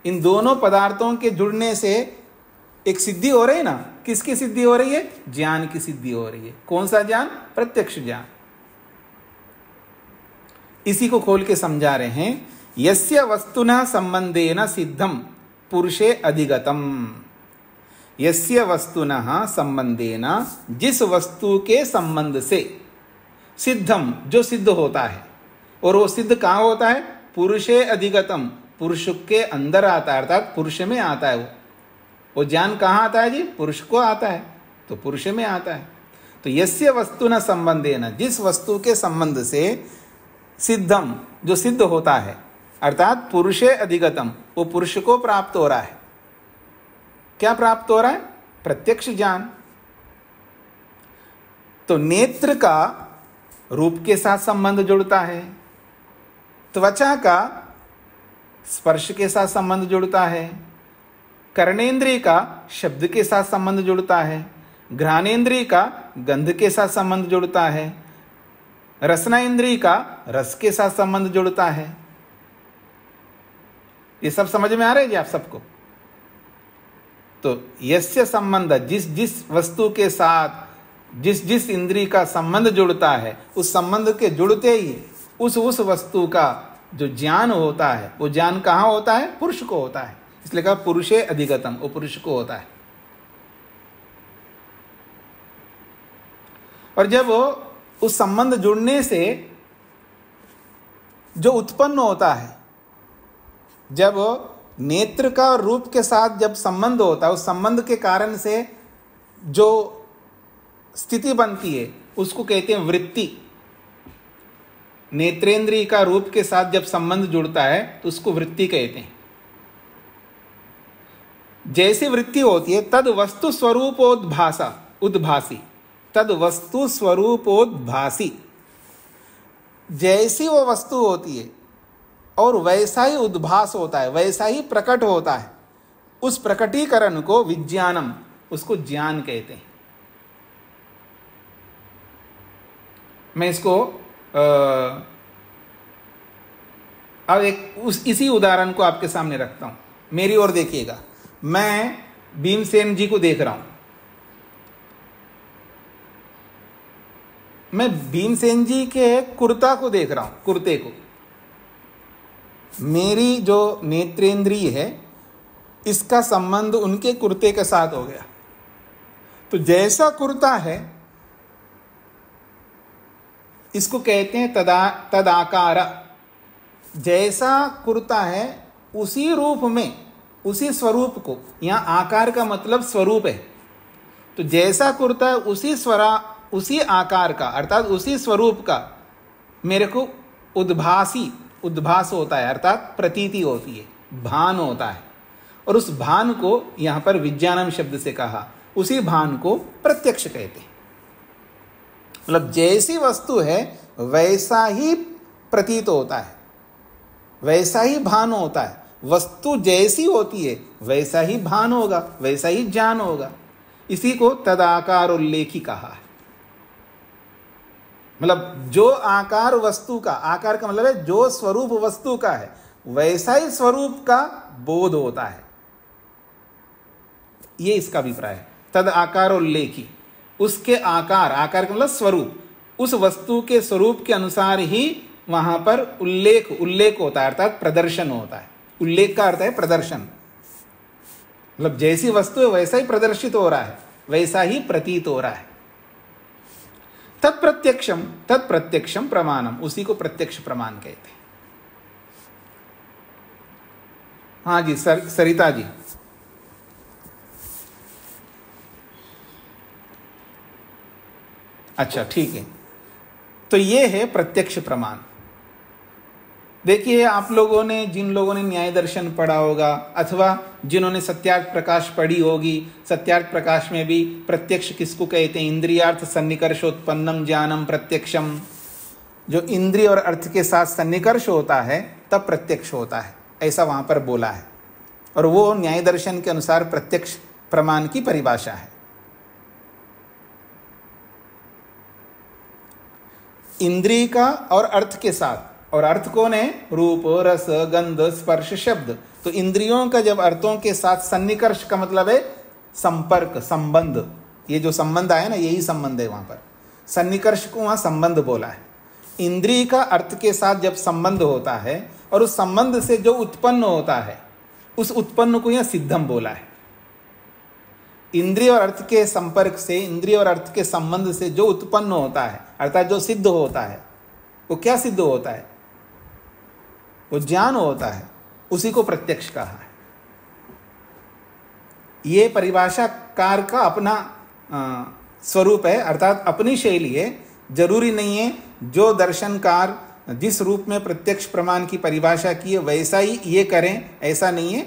इन दोनों पदार्थों के जुड़ने से एक सिद्धि हो रही है ना। किसकी सिद्धि हो रही है? ज्ञान की सिद्धि हो रही है। कौन सा ज्ञान? प्रत्यक्ष ज्ञान। इसी को खोल के समझा रहे हैं। यस्य वस्तुना संबंधेन सिद्धम पुरुषे अधिगतम। यस्य वस्तुनः संबंधेन, जिस वस्तु के संबंध से, सिद्धम जो सिद्ध होता है, और वो सिद्ध कहाँ होता है? पुरुषे अधिगतम, पुरुष के अंदर आता है, अर्थात पुरुष में आता है। वो ज्ञान कहाँ आता है जी? पुरुष को आता है, तो पुरुष में आता है। तो यस्य वस्तुना संबंधेन, जिस वस्तु के संबंध से, सिद्धम जो सिद्ध होता है, अर्थात पुरुषे अधिगतम, वो पुरुष को प्राप्त हो रहा है। क्या प्राप्त हो रहा है? प्रत्यक्ष ज्ञान। तो नेत्र का रूप के साथ संबंध जुड़ता है, त्वचा का स्पर्श के साथ संबंध जुड़ता है, कर्णेंद्रिय का शब्द के साथ संबंध जुड़ता है, घ्राणेंद्रिय का गंध के साथ संबंध जुड़ता है, रसनाइंद्रिय का रस के साथ संबंध जुड़ता है। ये सब समझ में आ रहा है जी आप सबको? तो यस्य संबंध, जिस जिस वस्तु के साथ जिस जिस इंद्रिय का संबंध जुड़ता है, उस संबंध के जुड़ते ही उस वस्तु का जो ज्ञान होता है, वो ज्ञान कहाँ होता है? पुरुष को होता है। इसलिए कहा पुरुषे अधिगतम, वो पुरुष को होता है। और जब उस संबंध जुड़ने से जो उत्पन्न होता है, जब नेत्र का और रूप के साथ जब संबंध होता है, उस संबंध के कारण से जो स्थिति बनती है उसको कहते हैं वृत्ति। नेत्रेंद्रिय का रूप के साथ जब संबंध जुड़ता है तो उसको वृत्ति कहते हैं। जैसी वृत्ति होती है तद वस्तु स्वरूपोद्भासा उद्भासी, तद वस्तु स्वरूपोद्भासी, जैसी वो वस्तु होती है और वैसा ही उद्भास होता है, वैसा ही प्रकट होता है, उस प्रकटीकरण को विज्ञानम, उसको ज्ञान कहते हैं। मैं इसको अब इसी उदाहरण को आपके सामने रखता हूं। मेरी ओर देखिएगा, मैं भीमसेन जी को देख रहा हूं। मैं भीमसेन जी के कुर्ता को देख रहा हूं, कुर्ते को। मेरी जो नेत्रेंद्रिय है इसका संबंध उनके कुर्ते के साथ हो गया। तो जैसा कुर्ता है इसको कहते हैं तदाकार। जैसा कुर्ता है उसी रूप में, उसी स्वरूप को, यहाँ आकार का मतलब स्वरूप है। तो जैसा कुर्ता है उसी आकार का, अर्थात उसी स्वरूप का मेरे को उद्भास होता है, अर्थात प्रतीति होती है, भान होता है। और उस भान को यहाँ पर विज्ञानम शब्द से कहा, उसी भान को प्रत्यक्ष कहते हैं। मतलब जैसी वस्तु है वैसा ही प्रतीत होता है, वैसा ही भान होता है। वस्तु जैसी होती है वैसा ही भान होगा, वैसा ही ज्ञान होगा। इसी को तदाकार उल्लेखी कहा है। मतलब जो आकार वस्तु का, आकार का मतलब है जो स्वरूप वस्तु का है वैसा ही स्वरूप का बोध होता है, ये इसका अभिप्राय है। तद आकार उल्लेखी, उसके आकार का मतलब स्वरूप, उस वस्तु के स्वरूप के अनुसार ही वहां पर उल्लेख होता है, अर्थात प्रदर्शन होता है। उल्लेख का अर्थ है प्रदर्शन, मतलब जैसी वस्तु है वैसा ही प्रदर्शित हो रहा है, वैसा ही प्रतीत हो रहा है। तत्प्रत्यक्षम प्रमाणम, उसी को प्रत्यक्ष प्रमाण कहते हैं। हाँ जी सरिता जी। अच्छा ठीक है, तो ये है प्रत्यक्ष प्रमाण। देखिए आप लोगों ने, जिन लोगों ने न्याय दर्शन पढ़ा होगा अथवा जिन्होंने सत्यार्थ प्रकाश पढ़ी होगी, सत्यार्थ प्रकाश में भी प्रत्यक्ष किसको कहते हैं? इंद्रियार्थ सन्निकर्षोत्पन्नम ज्ञानम प्रत्यक्षम। जो इंद्रिय और अर्थ के साथ सन्निकर्ष होता है तब प्रत्यक्ष होता है, ऐसा वहां पर बोला है। और वो न्याय दर्शन के अनुसार प्रत्यक्ष प्रमाण की परिभाषा है। इंद्रिय का और अर्थ के साथ, और अर्थ कौन है? रूप, रस, गंध, स्पर्श, शब्द। तो इंद्रियों का जब अर्थों के साथ सन्निकर्ष का मतलब है संपर्क, संबंध। ये जो संबंध आया ना, यही संबंध है वहां पर। सन्निकर्ष को वहां संबंध बोला है। इंद्रिय का अर्थ के साथ जब संबंध होता है और उस संबंध से जो उत्पन्न होता है उस उत्पन्न को यहां सिद्धम बोला है। इंद्रिय और अर्थ के संपर्क से, इंद्रिय और अर्थ के संबंध से जो उत्पन्न होता है, अर्थात जो सिद्ध होता है, वो क्या सिद्ध होता है? वो ज्ञान होता है, उसी को प्रत्यक्ष कहा है। ये परिभाषाकार का अपना स्वरूप है, अर्थात अपनी शैली है। जरूरी नहीं है जो दर्शनकार जिस रूप में प्रत्यक्ष प्रमाण की परिभाषा की है वैसा ही ये करें, ऐसा नहीं है।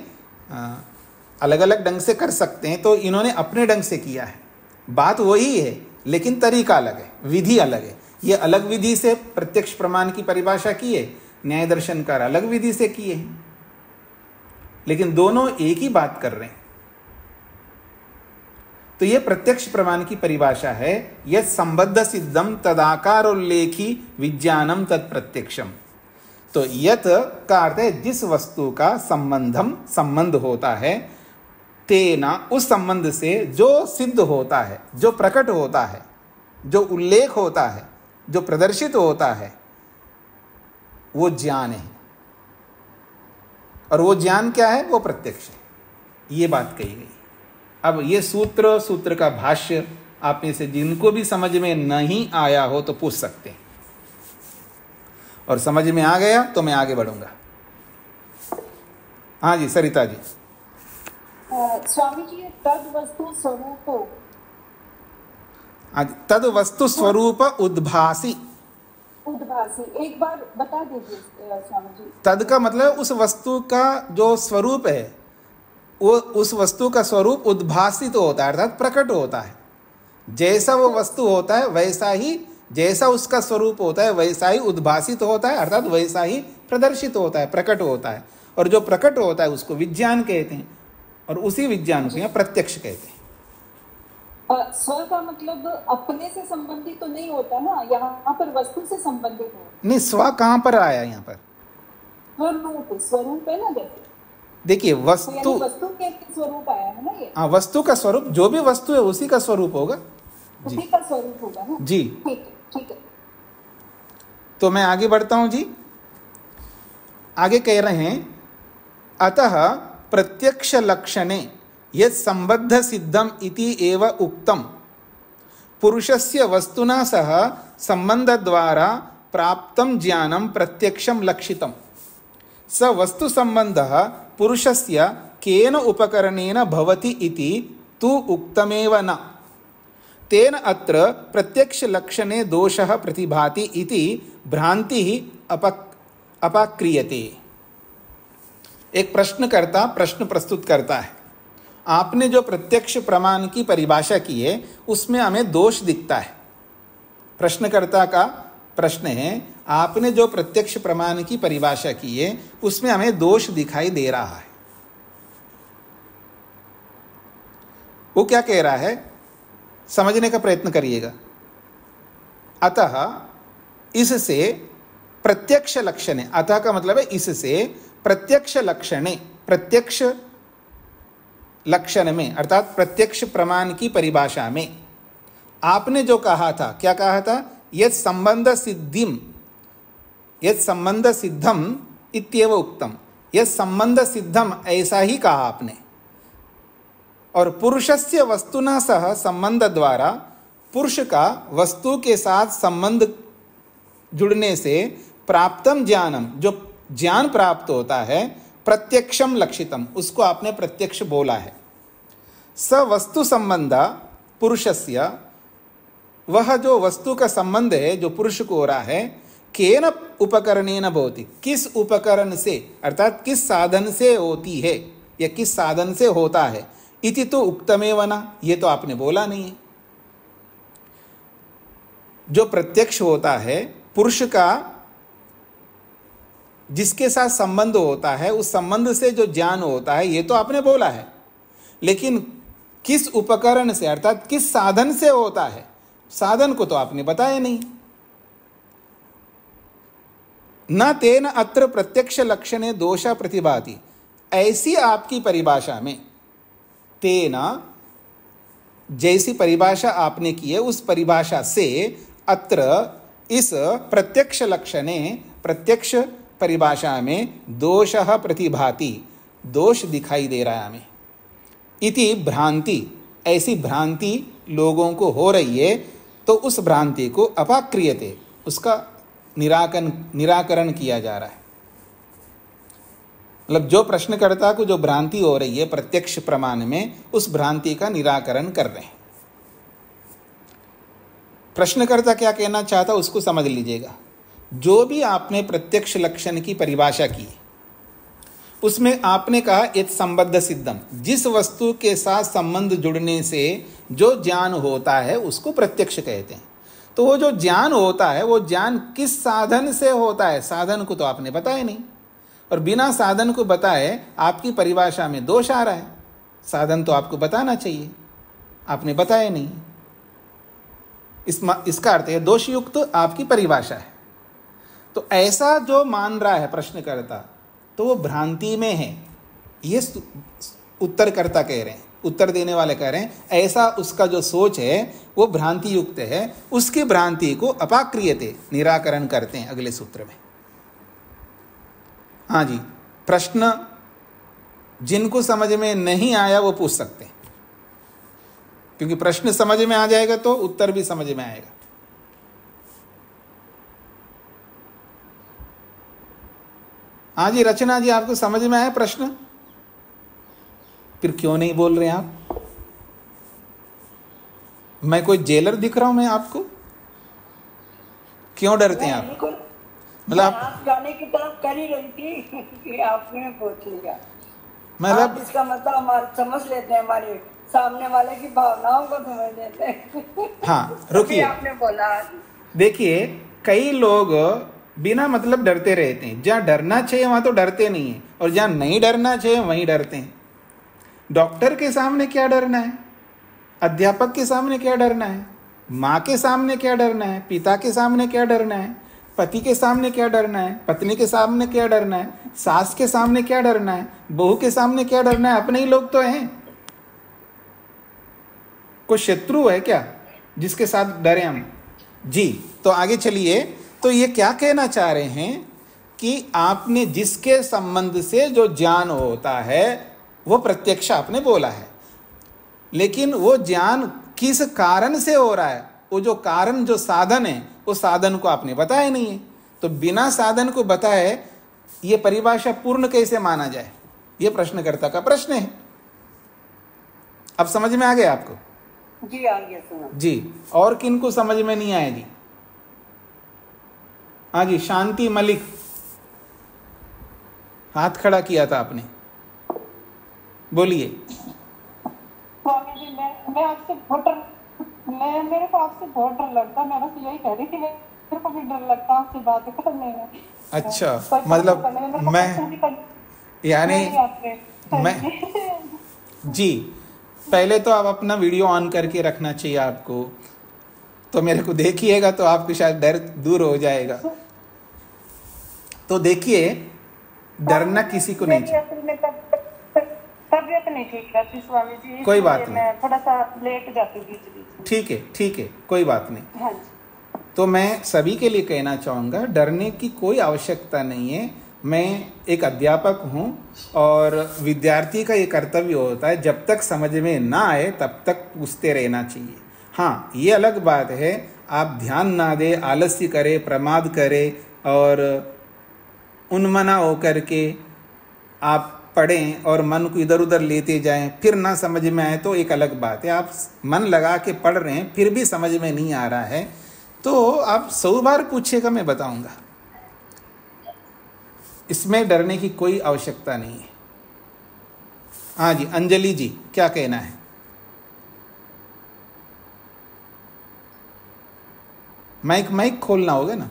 अलग अलग ढंग से कर सकते हैं, तो इन्होंने अपने ढंग से किया है। बात वही है, लेकिन तरीका अलग है, विधि अलग है। ये अलग विधि से प्रत्यक्ष प्रमाण की परिभाषा की है, न्याय दर्शनकार अलग विधि से किए हैं, लेकिन दोनों एक ही बात कर रहे हैं। तो यह प्रत्यक्ष प्रमाण की परिभाषा है, यह संबद्ध सिद्धम तदाकार उल्लेखी विज्ञानम तत्प्रत्यक्षम। तो यत का अर्थ है जिस वस्तु का संबंध होता है, तेना उस संबंध से जो सिद्ध होता है, जो प्रकट होता है, जो उल्लेख होता है, जो प्रदर्शित होता है, वो ज्ञान है। और वो ज्ञान क्या है? वो प्रत्यक्ष है। ये बात कही गई। अब ये सूत्र का भाष्य आप में से जिनको भी समझ में नहीं आया हो तो पूछ सकते हैं, और समझ में आ गया तो मैं आगे बढ़ूंगा। हाँ जी, सरिता जी। स्वामी जी, तद वस्तु स्वरूप, तद वस्तु स्वरूप उद्भासी, एक बार बता दीजिए स्वामी जी। तद का मतलब उस वस्तु का जो स्वरूप है, वो उस वस्तु का स्वरूप उद्भासित तो होता है, अर्थात प्रकट होता है। जैसा वो वस्तु होता है वैसा ही, जैसा उसका स्वरूप होता है वैसा ही उद्भासित होता है, अर्थात वैसा ही प्रदर्शित होता है, प्रकट होता है। और जो प्रकट होता है उसको विज्ञान कहते हैं, और उसी विज्ञान को यहाँ प्रत्यक्ष कहते हैं। स्व का मतलब अपने से संबंधित तो नहीं होता ना, यहाँ पर वस्तु से संबंधित हो। नहीं, स्व कहाँ पर आया यहाँ पर? स्वरूप है ना। देखिए वस्तु, तो वस्तु के स्वरूप आया है ना ये। हाँ, वस्तु का स्वरूप, जो भी वस्तु है उसी का स्वरूप होगा, उसी का स्वरूप होगा ना जी। ठीक है। तो मैं आगे बढ़ता हूं जी। आगे कह रहे हैं, अतः प्रत्यक्ष लक्षणे यत् संबद्ध सिद्धम इति एव उक्तम, पुरुषस्य वस्तुना सह संबंध द्वारा प्राप्तं ज्ञानं प्रत्यक्षं लक्षितम्। स वस्तु संबंधः पुरुषस्य केन उपकरणेन भवति इति तु उक्तमेव न। तेन अत्र प्रत्यक्ष लक्षणे दोषः प्रतिभाति इति भ्रांतिः अपाक्रियते। एक प्रश्नकर्ता प्रश्न प्रस्तुत करता है, आपने जो प्रत्यक्ष प्रमाण की परिभाषा की है उसमें हमें दोष दिखता है। प्रश्नकर्ता का प्रश्न है, आपने जो प्रत्यक्ष प्रमाण की परिभाषा की है उसमें हमें दोष दिखाई दे रहा है। वो क्या कह रहा है, समझने का प्रयत्न करिएगा। अतः इससे प्रत्यक्ष लक्षणे, अतः का मतलब है इससे प्रत्यक्ष लक्षणे, प्रत्यक्ष लक्षण में अर्थात प्रत्यक्ष प्रमाण की परिभाषा में आपने जो कहा था, क्या कहा था? यत् संबंध सिद्धिम, यत् संबंध सिद्धम इत्येव उक्तम। यत् संबंध सिद्धम ऐसा ही कहा आपने, और पुरुषस्य वस्तुना सह संबंध द्वारा पुरुष का वस्तु के साथ संबंध जुड़ने से प्राप्तम ज्ञानम, जो ज्ञान प्राप्त होता है, प्रत्यक्षम लक्षितम, उसको आपने प्रत्यक्ष बोला है। स वस्तु संबंध पुरुषस्य, वह जो वस्तु का संबंध है जो पुरुष को हो रहा है, केन उपकरणेन भवति, किस उपकरण से अर्थात किस साधन से होती है या किस साधन से होता है, इति तो उक्तमेव न, ये तो आपने बोला नहीं है। जो प्रत्यक्ष होता है पुरुष का, जिसके साथ संबंध होता है, उस संबंध से जो ज्ञान होता है, ये तो आपने बोला है, लेकिन किस उपकरण से अर्थात किस साधन से होता है, साधन को तो आपने बताया नहीं। न तेन अत्र प्रत्यक्ष लक्षणे दोष प्रतिभाति, ऐसी आपकी परिभाषा में, तेना जैसी परिभाषा आपने की है उस परिभाषा से अत्र इस प्रत्यक्ष लक्षणे, प्रत्यक्ष परिभाषा में दोषः प्रतिभाति, दोष दिखाई दे रहा है हमें। इति भ्रांति, ऐसी भ्रांति लोगों को हो रही है, तो उस भ्रांति को अपाक्रियते, उसका निराकरण किया जा रहा है। मतलब जो प्रश्नकर्ता को जो भ्रांति हो रही है प्रत्यक्ष प्रमाण में, उस भ्रांति का निराकरण कर रहे हैं। प्रश्नकर्ता क्या कहना चाहता उसको समझ लीजिएगा। जो भी आपने प्रत्यक्ष लक्षण की परिभाषा की, उसमें आपने कहा यत् संबद्ध सिद्धम, जिस वस्तु के साथ संबंध जुड़ने से जो ज्ञान होता है उसको प्रत्यक्ष कहते हैं। तो वो जो ज्ञान होता है, वो ज्ञान किस साधन से होता है, साधन को तो आपने बताया नहीं, और बिना साधन को बताए आपकी परिभाषा में दोष आ रहा है। साधन तो आपको बताना चाहिए, आपने बताया नहीं। इसका अर्थ है दोषयुक्त आपकी परिभाषा है। तो ऐसा जो मान रहा है प्रश्नकर्ता, तो वो भ्रांति में है, ये उत्तरकर्ता कह रहे हैं, उत्तर देने वाले कह रहे हैं ऐसा उसका जो सोच है वो भ्रांति युक्त है। उसकी भ्रांति को अपाक्रियते, निराकरण करते हैं अगले सूत्र में। हाँ जी, प्रश्न जिनको समझ में नहीं आया वो पूछ सकते हैं, क्योंकि प्रश्न समझ में आ जाएगा तो उत्तर भी समझ में आएगा। हाँ जी, रचना जी, आपको समझ में आया प्रश्न? फिर क्यों नहीं बोल रहे आप? मैं कोई जेलर दिख रहा हूं मैं आपको? क्यों डरते हैं आप? मतलब आप जाने की तरफ कर ही रही थी कि आपने पूछ लिया। मतलब इसका मतलब हमारे समझ लेते हैं, हमारे सामने वाले की भावनाओं को समझ लेते हैं। हाँ, रुकिए, आपने बोला। देखिए, कई लोग बिना मतलब डरते रहते हैं। जहाँ डरना चाहिए वहाँ तो डरते नहीं हैं, और जहाँ नहीं डरना चाहिए वहीं डरते हैं। डॉक्टर के सामने क्या डरना है, अध्यापक के सामने क्या डरना है, माँ के सामने क्या डरना है, पिता के सामने क्या डरना है, पति के सामने क्या डरना है, पत्नी के सामने क्या डरना है, सास के सामने क्या डरना है, बहू के सामने क्या डरना है? अपने ही लोग तो हैं। कोई शत्रु है क्या जिसके साथ डरे हम? जी, तो आगे चलिए। तो ये क्या कहना चाह रहे हैं कि आपने जिसके संबंध से जो ज्ञान होता है वो प्रत्यक्ष आपने बोला है, लेकिन वो ज्ञान किस कारण से हो रहा है, वो जो कारण, जो साधन है, उस साधन को आपने बताया नहीं है। तो बिना साधन को बताए ये परिभाषा पूर्ण कैसे माना जाए? ये प्रश्नकर्ता का प्रश्न है। अब समझ में आ गया आपको? जी, आ गया, सुना जी। और किन को समझ में नहीं आया जी? हाँ जी, शांति मलिक, हाथ खड़ा किया था आपने, बोलिए। स्वामी जी, मैं आपसे बहुत मेरे को आपसे बहुत डर लगता। मैं बस यही कह रही थी, मेरे को भी डर लगता आपसे बात करने में। अच्छा, मतलब मैं यानी मैं जी, पहले तो आप अपना वीडियो ऑन करके रखना चाहिए आपको, तो मेरे को देखिएगा तो आपको शायद डर दूर हो जाएगा। तो देखिए, डरना किसी को नहीं चाहिए। तबीयत नहीं ठीक रहती स्वामी जी, कोई बात नहीं, मैं थोड़ा सा लेट जाती हूँ बीच बीच। ठीक है, ठीक है, कोई बात नहीं। हाँ जी। तो मैं सभी के लिए कहना चाहूँगा, डरने की कोई आवश्यकता नहीं है। मैं एक अध्यापक हूँ और विद्यार्थी का ये कर्तव्य होता है, जब तक समझ में ना आए तब तक पूछते रहना चाहिए। हाँ, ये अलग बात है आप ध्यान ना दे, आलस्य करे, प्रमाद करे और उन्मना होकर के आप पढ़ें और मन को इधर उधर लेते जाएं, फिर ना समझ में आए तो एक अलग बात है। आप मन लगा के पढ़ रहे हैं फिर भी समझ में नहीं आ रहा है, तो आप 100 बार पूछिएगा, मैं बताऊंगा। इसमें डरने की कोई आवश्यकता नहीं है। हाँ जी, अंजलि जी, क्या कहना है? माइक खोलना होगा ना।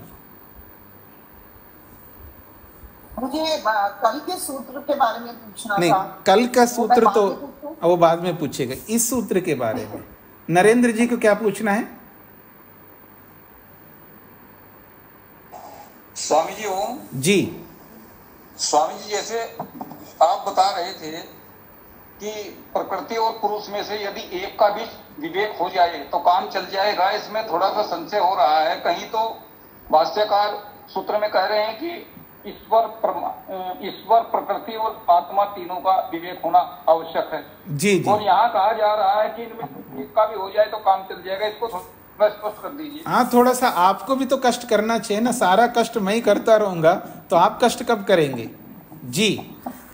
मुझे कल के सूत्र के बारे में पूछना नहीं, था। कल का सूत्र तो वो बाद में पूछेगा, इस सूत्र के बारे में नरेंद्र जी को क्या पूछना है? स्वामी जी ओम जी। स्वामी जी, जैसे आप बता रहे थे कि प्रकृति और पुरुष में से यदि एक का भी विवेक हो जाए तो काम चल जाएगा, इसमें थोड़ा सा संशय हो रहा है। कहीं तो भाष्यकार सूत्र में कह रहे हैं कि ईश्वर प्रकृति और आत्मा तीनों का विवेक होना आवश्यक है। जी जी। और यहाँ कहा जा रहा है कि इनमें एक का भी हो जाए तो काम चल जाएगा, इसको थोड़ा स्पष्ट कर दीजिए। हाँ, थोड़ा सा आपको भी तो कष्ट करना चाहिए ना, सारा कष्ट मैं ही करता रहूंगा तो आप कष्ट कब करेंगे जी।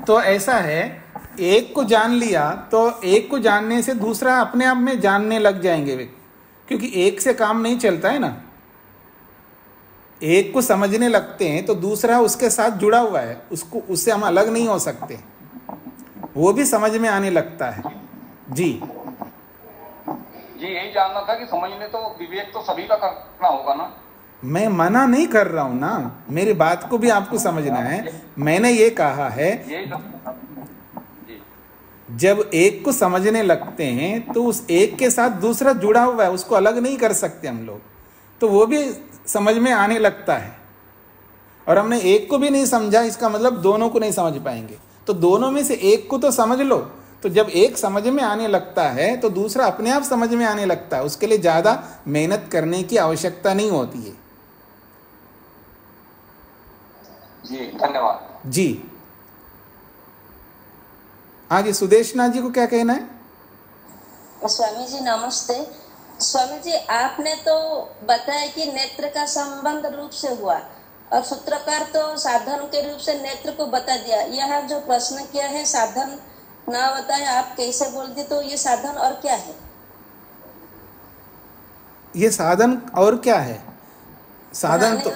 तो ऐसा है, एक को जान लिया तो एक को जानने से दूसरा अपने आप में जानने लग जाएंगे वे, क्योंकि एक से काम नहीं चलता है ना। एक को समझने लगते हैं तो दूसरा उसके साथ जुड़ा हुआ है, उसको उससे हम अलग नहीं हो सकते, वो भी समझ में आने लगता है जी। जी यही जानना था कि समझने तो विवेक तो सभी का करना होगा ना। मैं मना नहीं कर रहा हूं ना, मेरी बात को भी आपको समझना है। मैंने ये कहा है जब एक को समझने लगते हैं तो उस एक के साथ दूसरा जुड़ा हुआ है, उसको अलग नहीं कर सकते हम लोग, तो वो भी समझ में आने लगता है। और हमने एक को भी नहीं समझा, इसका मतलब दोनों को नहीं समझ पाएंगे। तो दोनों में से एक को तो समझ लो, तो जब एक समझ में आने लगता है तो दूसरा अपने आप समझ में आने लगता है, उसके लिए ज़्यादा मेहनत करने की आवश्यकता नहीं होती है जी। धन्यवाद जी। आगे सुदेशनाथ जी को क्या कहना है? स्वामी जी नमस्ते। स्वामी जी, आपने तो बताया कि नेत्र का संबंध रूप से हुआ और सूत्रकार तो साधन के रूप से नेत्र को बता दिया। यह जो प्रश्न किया है साधन ना बताए आप कैसे बोल दी, तो ये साधन और क्या है? ये साधन और क्या है? साधन तो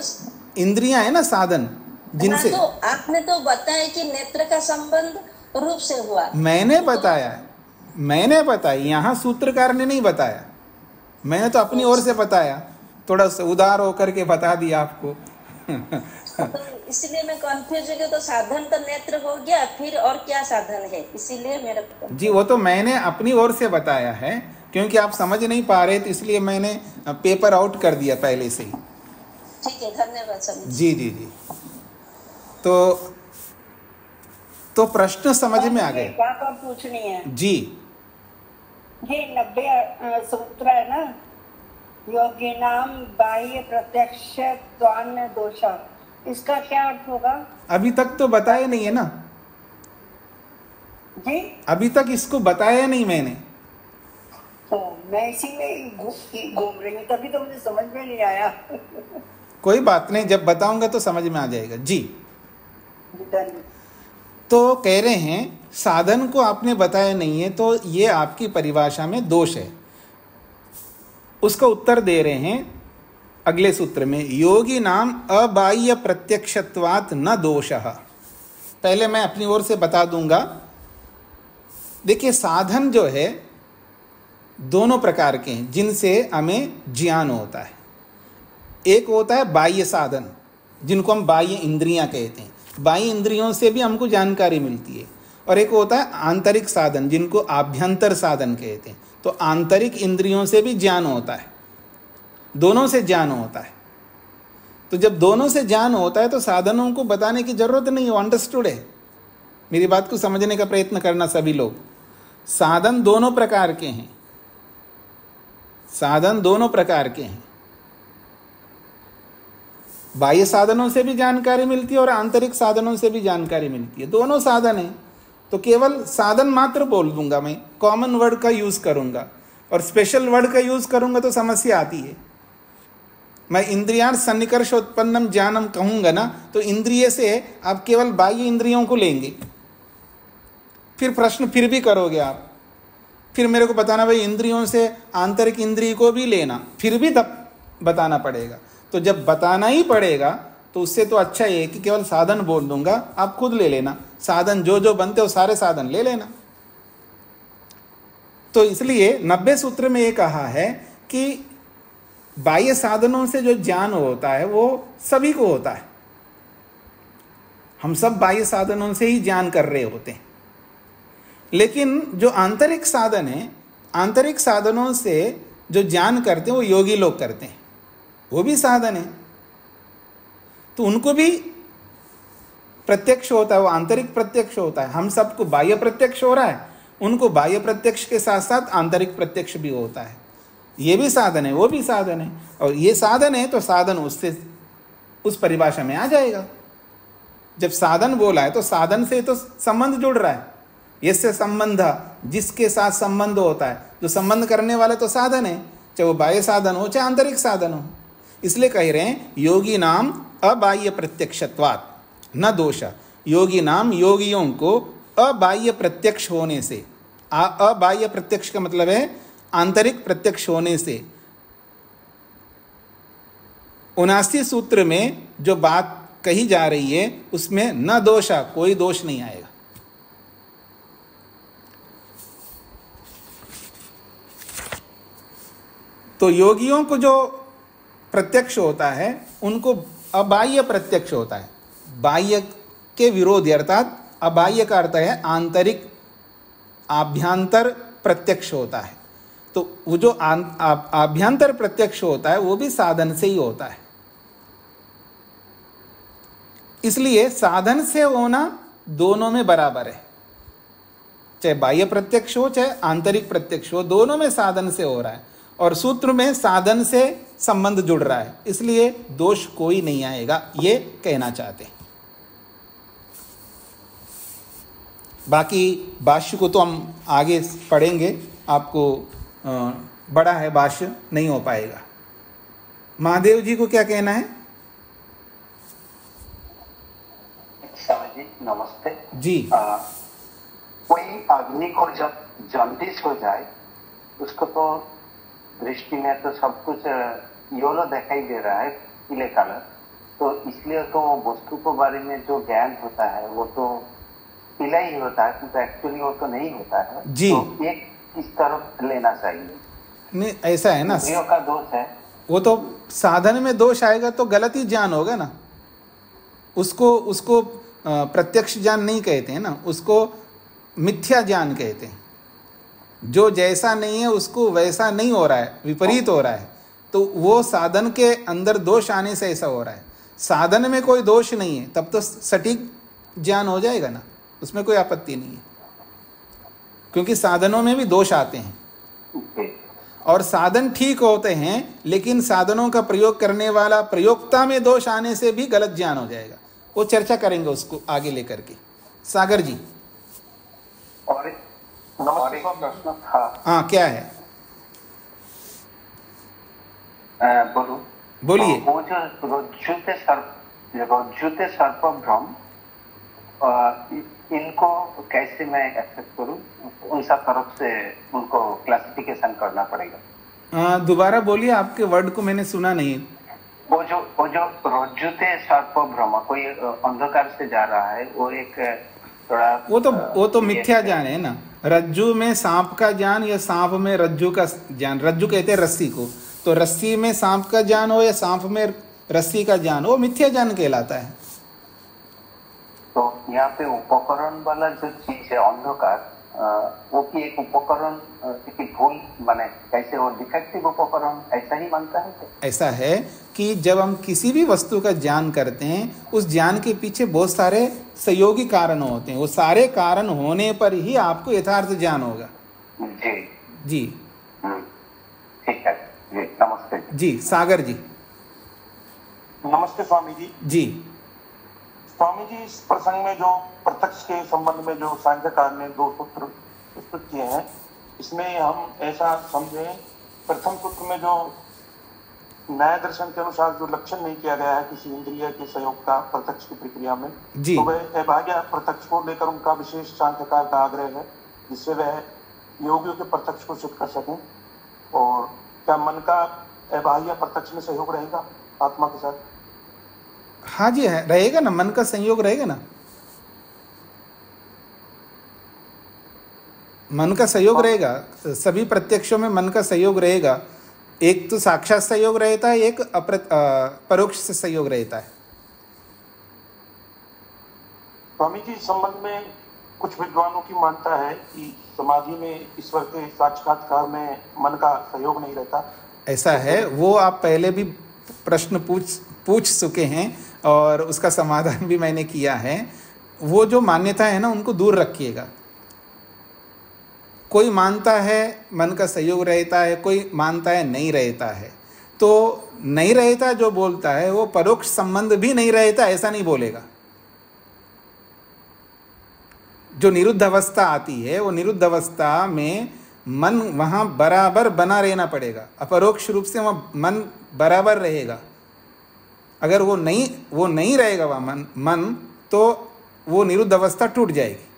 इंद्रियां है ना, साधन जिनसे तो आपने तो बताया कि नेत्र का संबंध रूप से हुआ। मैंने बताया, यहाँ सूत्रकार ने नहीं बताया, मैंने तो अपनी ओर से बताया, थोड़ा सा उदार होकर के बता दिया आपको। तो इसलिए मैं कंफ्यूज हो गया। तो साधन तो नेत्र हो गया, फिर और क्या साधन है? इसीलिए मेरे को जी वो तो मैंने अपनी ओर से बताया है, क्योंकि आप समझ नहीं पा रहे तो इसलिए मैंने पेपर आउट कर दिया पहले से ही। ठीक है, धन्यवाद स्वामी जी जी जी। तो प्रश्न समझ में आ गए। बात और पूछनी है जी। ये 90 सूत्र है ना, योगिनाम बाह्य प्रत्यक्ष त्वान्य दोषा, इसका क्या अर्थ होगा? अभी तक तो बताया नहीं है ना जी, अभी तक इसको बताया नहीं मैंने, तो मैं इसी में घूम रही हूँ, तभी तो मुझे समझ में नहीं आया। कोई बात नहीं, जब बताऊंगा तो समझ में आ जाएगा जी। तो कह रहे हैं साधन को आपने बताया नहीं है, तो ये आपकी परिभाषा में दोष है। उसका उत्तर दे रहे हैं अगले सूत्र में, योगी नाम अबाह्य प्रत्यक्षत्वात् न दोषः। पहले मैं अपनी ओर से बता दूंगा। देखिए, साधन जो है दोनों प्रकार के हैं जिनसे हमें ज्ञान होता है। एक होता है बाह्य साधन, जिनको हम बाह्य इंद्रियां कहते हैं, बाह्य इंद्रियों से भी हमको जानकारी मिलती है। और एक होता है आंतरिक साधन, जिनको आभ्यंतर साधन कहते हैं। तो आंतरिक इंद्रियों से भी ज्ञान होता है, दोनों से ज्ञान होता है। तो जब दोनों से ज्ञान होता है तो साधनों को बताने की जरूरत नहीं है, अंडरस्टूड है। मेरी बात को समझने का प्रयत्न करना सभी लोग। साधन दोनों प्रकार के हैं, साधन दोनों प्रकार के हैं। बाह्य साधनों से भी जानकारी मिलती है और आंतरिक साधनों से भी जानकारी मिलती है, दोनों साधन हैं। तो केवल साधन मात्र बोल दूंगा मैं, कॉमन वर्ड का यूज करूंगा, और स्पेशल वर्ड का यूज करूंगा तो समस्या आती है। मैं इंद्रियार्थ सन्निकर्षोत्पन्नम ज्ञानम कहूंगा ना, तो इंद्रिय से आप केवल बाह्य इंद्रियों को लेंगे, फिर प्रश्न फिर भी करोगे आप, फिर मेरे को बताना भाई इंद्रियों से आंतरिक इंद्रिय को भी लेना, फिर भी तब बताना पड़ेगा। तो जब बताना ही पड़ेगा तो उससे तो अच्छा ये है कि केवल साधन बोल दूंगा, आप खुद ले लेना, साधन जो जो बनते हो सारे साधन ले लेना। तो इसलिए 90 सूत्र में ये कहा है कि बाह्य साधनों से जो ज्ञान होता है वो सभी को होता है, हम सब बाह्य साधनों से ही ज्ञान कर रहे होते हैं। लेकिन जो आंतरिक साधन है, आंतरिक साधनों से जो ज्ञान करते हैं वो योगी लोग करते हैं, वो भी साधन है। तो उनको भी प्रत्यक्ष होता है, वो आंतरिक प्रत्यक्ष होता है। हम सबको बाह्य प्रत्यक्ष हो रहा है, उनको बाह्य प्रत्यक्ष के साथ साथ आंतरिक प्रत्यक्ष भी होता है। ये भी साधन है, वो भी साधन है, और ये साधन है तो साधन उससे उस परिभाषा में आ जाएगा। जब साधन बोला है तो साधन से तो संबंध जुड़ रहा है। यस्य संबंध, जिसके साथ संबंध होता है, जो संबंध करने वाले तो साधन है, चाहे वो बाह्य साधन हो चाहे आंतरिक साधन हो। इसलिए कह रहे हैं योगी नाम अबाह्य प्रत्यक्षत्वात् न दोष। योगी नाम, योगियों को अबाह्य प्रत्यक्ष होने से, अबाह्य प्रत्यक्ष का मतलब है आंतरिक प्रत्यक्ष होने से। 79 सूत्र में जो बात कही जा रही है उसमें न दोषा, कोई दोष नहीं आएगा। तो योगियों को जो प्रत्यक्ष होता है उनको अबाह्य प्रत्यक्ष होता है, बाह्य के विरोधी, अर्थात अबाह्य का अर्थ है आंतरिक, आभ्यंतर प्रत्यक्ष होता है। तो वो जो आभ्यंतर प्रत्यक्ष होता है वो भी साधन से ही होता है। इसलिए साधन से होना दोनों में बराबर है, चाहे बाह्य प्रत्यक्ष हो चाहे आंतरिक प्रत्यक्ष हो, दोनों में साधन से हो रहा है। और सूत्र में साधन से संबंध जुड़ रहा है, इसलिए दोष कोई नहीं आएगा, ये कहना चाहते हैं। बाकी भाष्य को तो हम आगे पढ़ेंगे, आपको बड़ा है भाष्य, नहीं हो पाएगा। महादेव जी को क्या कहना है? स्वामी जी नमस्ते जी। कोई अग्नि को जब जॉन्डिस हो जाए उसको तो दृष्टि में तो सब कुछ येलो दिखाई दे रहा है, पीले कलर, तो इसलिए तो वस्तु के बारे में जो ज्ञान होता है वो तो पीला ही होता है, तो एक्चुअली वो तो नहीं होता है जी। तो एक किस तरफ लेना चाहिए? नहीं, ऐसा है ना, इंद्रियों का दोष है, वो तो साधन में दोष आएगा तो गलत ही ज्ञान होगा ना। उसको प्रत्यक्ष ज्ञान नहीं कहते हैं ना, उसको मिथ्या ज्ञान कहते हैं। जो जैसा नहीं है उसको वैसा नहीं हो रहा है, विपरीत हो रहा है, तो वो साधन के अंदर दोष आने से ऐसा हो रहा है। साधन में कोई दोष नहीं है तब तो सटीक ज्ञान हो जाएगा ना, उसमें कोई आपत्ति नहीं है, क्योंकि साधनों में भी दोष आते हैं और साधन ठीक होते हैं, लेकिन साधनों का प्रयोग करने वाला प्रयोक्ता में दोष आने से भी गलत ज्ञान हो जाएगा। वो चर्चा करेंगे उसको आगे लेकर के। सागर जी। और प्रश्न था। हाँ, क्या है? बोलिए। वो जो रज्जुते सर्प भ्रम, इनको कैसे मैं एक्सेप्ट करूं? उन सब तरफ से उनको क्लासिफिकेशन करना पड़ेगा। दोबारा बोलिए, आपके वर्ड को मैंने सुना नहीं। वो जो रज्जुते सर्प भ्रम, कोई अंधकार से जा रहा है, वो एक थोड़ा वो तो मिथ्या ज्ञान है ना। रज्जु में सांप का ज्ञान या सांप में रज्जु का ज्ञान, रज्जु कहते हैं रस्सी को, तो रस्सी में सांप का ज्ञान हो या सांप में रस्सी का ज्ञान हो, मिथ्या ज्ञान कहलाता है। तो यहाँ पे उपकरण वाला जो चीज है अंधकार, वो की एक उपकरण की भूल माने कैसे, वो डिफेक्टिव उपकरण ऐसा ही मानता है? ऐसा है कि जब हम किसी भी वस्तु का ज्ञान करते हैं उस ज्ञान के पीछे बहुत सारे सहयोगी कारण होते हैं, वो सारे कारण होने पर ही आपको यथार्थ ज्ञान होगा। जी जी ठीक है जी, नमस्ते जी। सागर जी। नमस्ते स्वामी जी। जी स्वामी जी, इस प्रसंग में जो प्रत्यक्ष के संबंध में जो सांख्यकार ने 2 सूत्र प्रस्तुत किए हैं, इसमें हम ऐसा समझें, प्रथम सूत्र में जो न्याय दर्शन के अनुसार जो लक्षण नहीं किया गया है किसी इंद्रिय के सहयोग का प्रत्यक्ष की प्रक्रिया में, तो वह अबाह्य प्रत्यक्ष को लेकर उनका विशेष सांख्यकार का आग्रह है, जिससे वह योगियों के प्रत्यक्ष को सिद्ध कर सकें। और क्या मन का अबाह्य प्रत्यक्ष में सहयोग रहेगा आत्मा के साथ? हाँ जी, है, रहेगा ना, मन का संयोग रहेगा ना, मन का सहयोग रहेगा। सभी प्रत्यक्षों में मन का सहयोग रहेगा। एक तो साक्षात सहयोग रहता है, एक परोक्ष से सहयोग रहता है। स्वामी जी, संबंध में कुछ विद्वानों की मानता है कि समाधि में ईश्वर के साक्षात्कार में मन का सहयोग नहीं रहता। ऐसा है, वो आप पहले भी प्रश्न पूछ चुके हैं और उसका समाधान भी मैंने किया है। वो जो मान्यता है ना, उनको दूर रखिएगा। कोई मानता है मन का सहयोग रहता है, कोई मानता है नहीं रहता है। तो नहीं रहता जो बोलता है वो परोक्ष संबंध भी नहीं रहता ऐसा नहीं बोलेगा। जो निरुद्ध अवस्था आती है, वो निरुद्ध अवस्था में मन वहाँ बराबर बना रहना पड़ेगा, अपरोक्ष रूप से वहाँ मन बराबर रहेगा। अगर वो नहीं रहेगा वहाँ मन तो वो निरुद्ध अवस्था टूट जाएगी।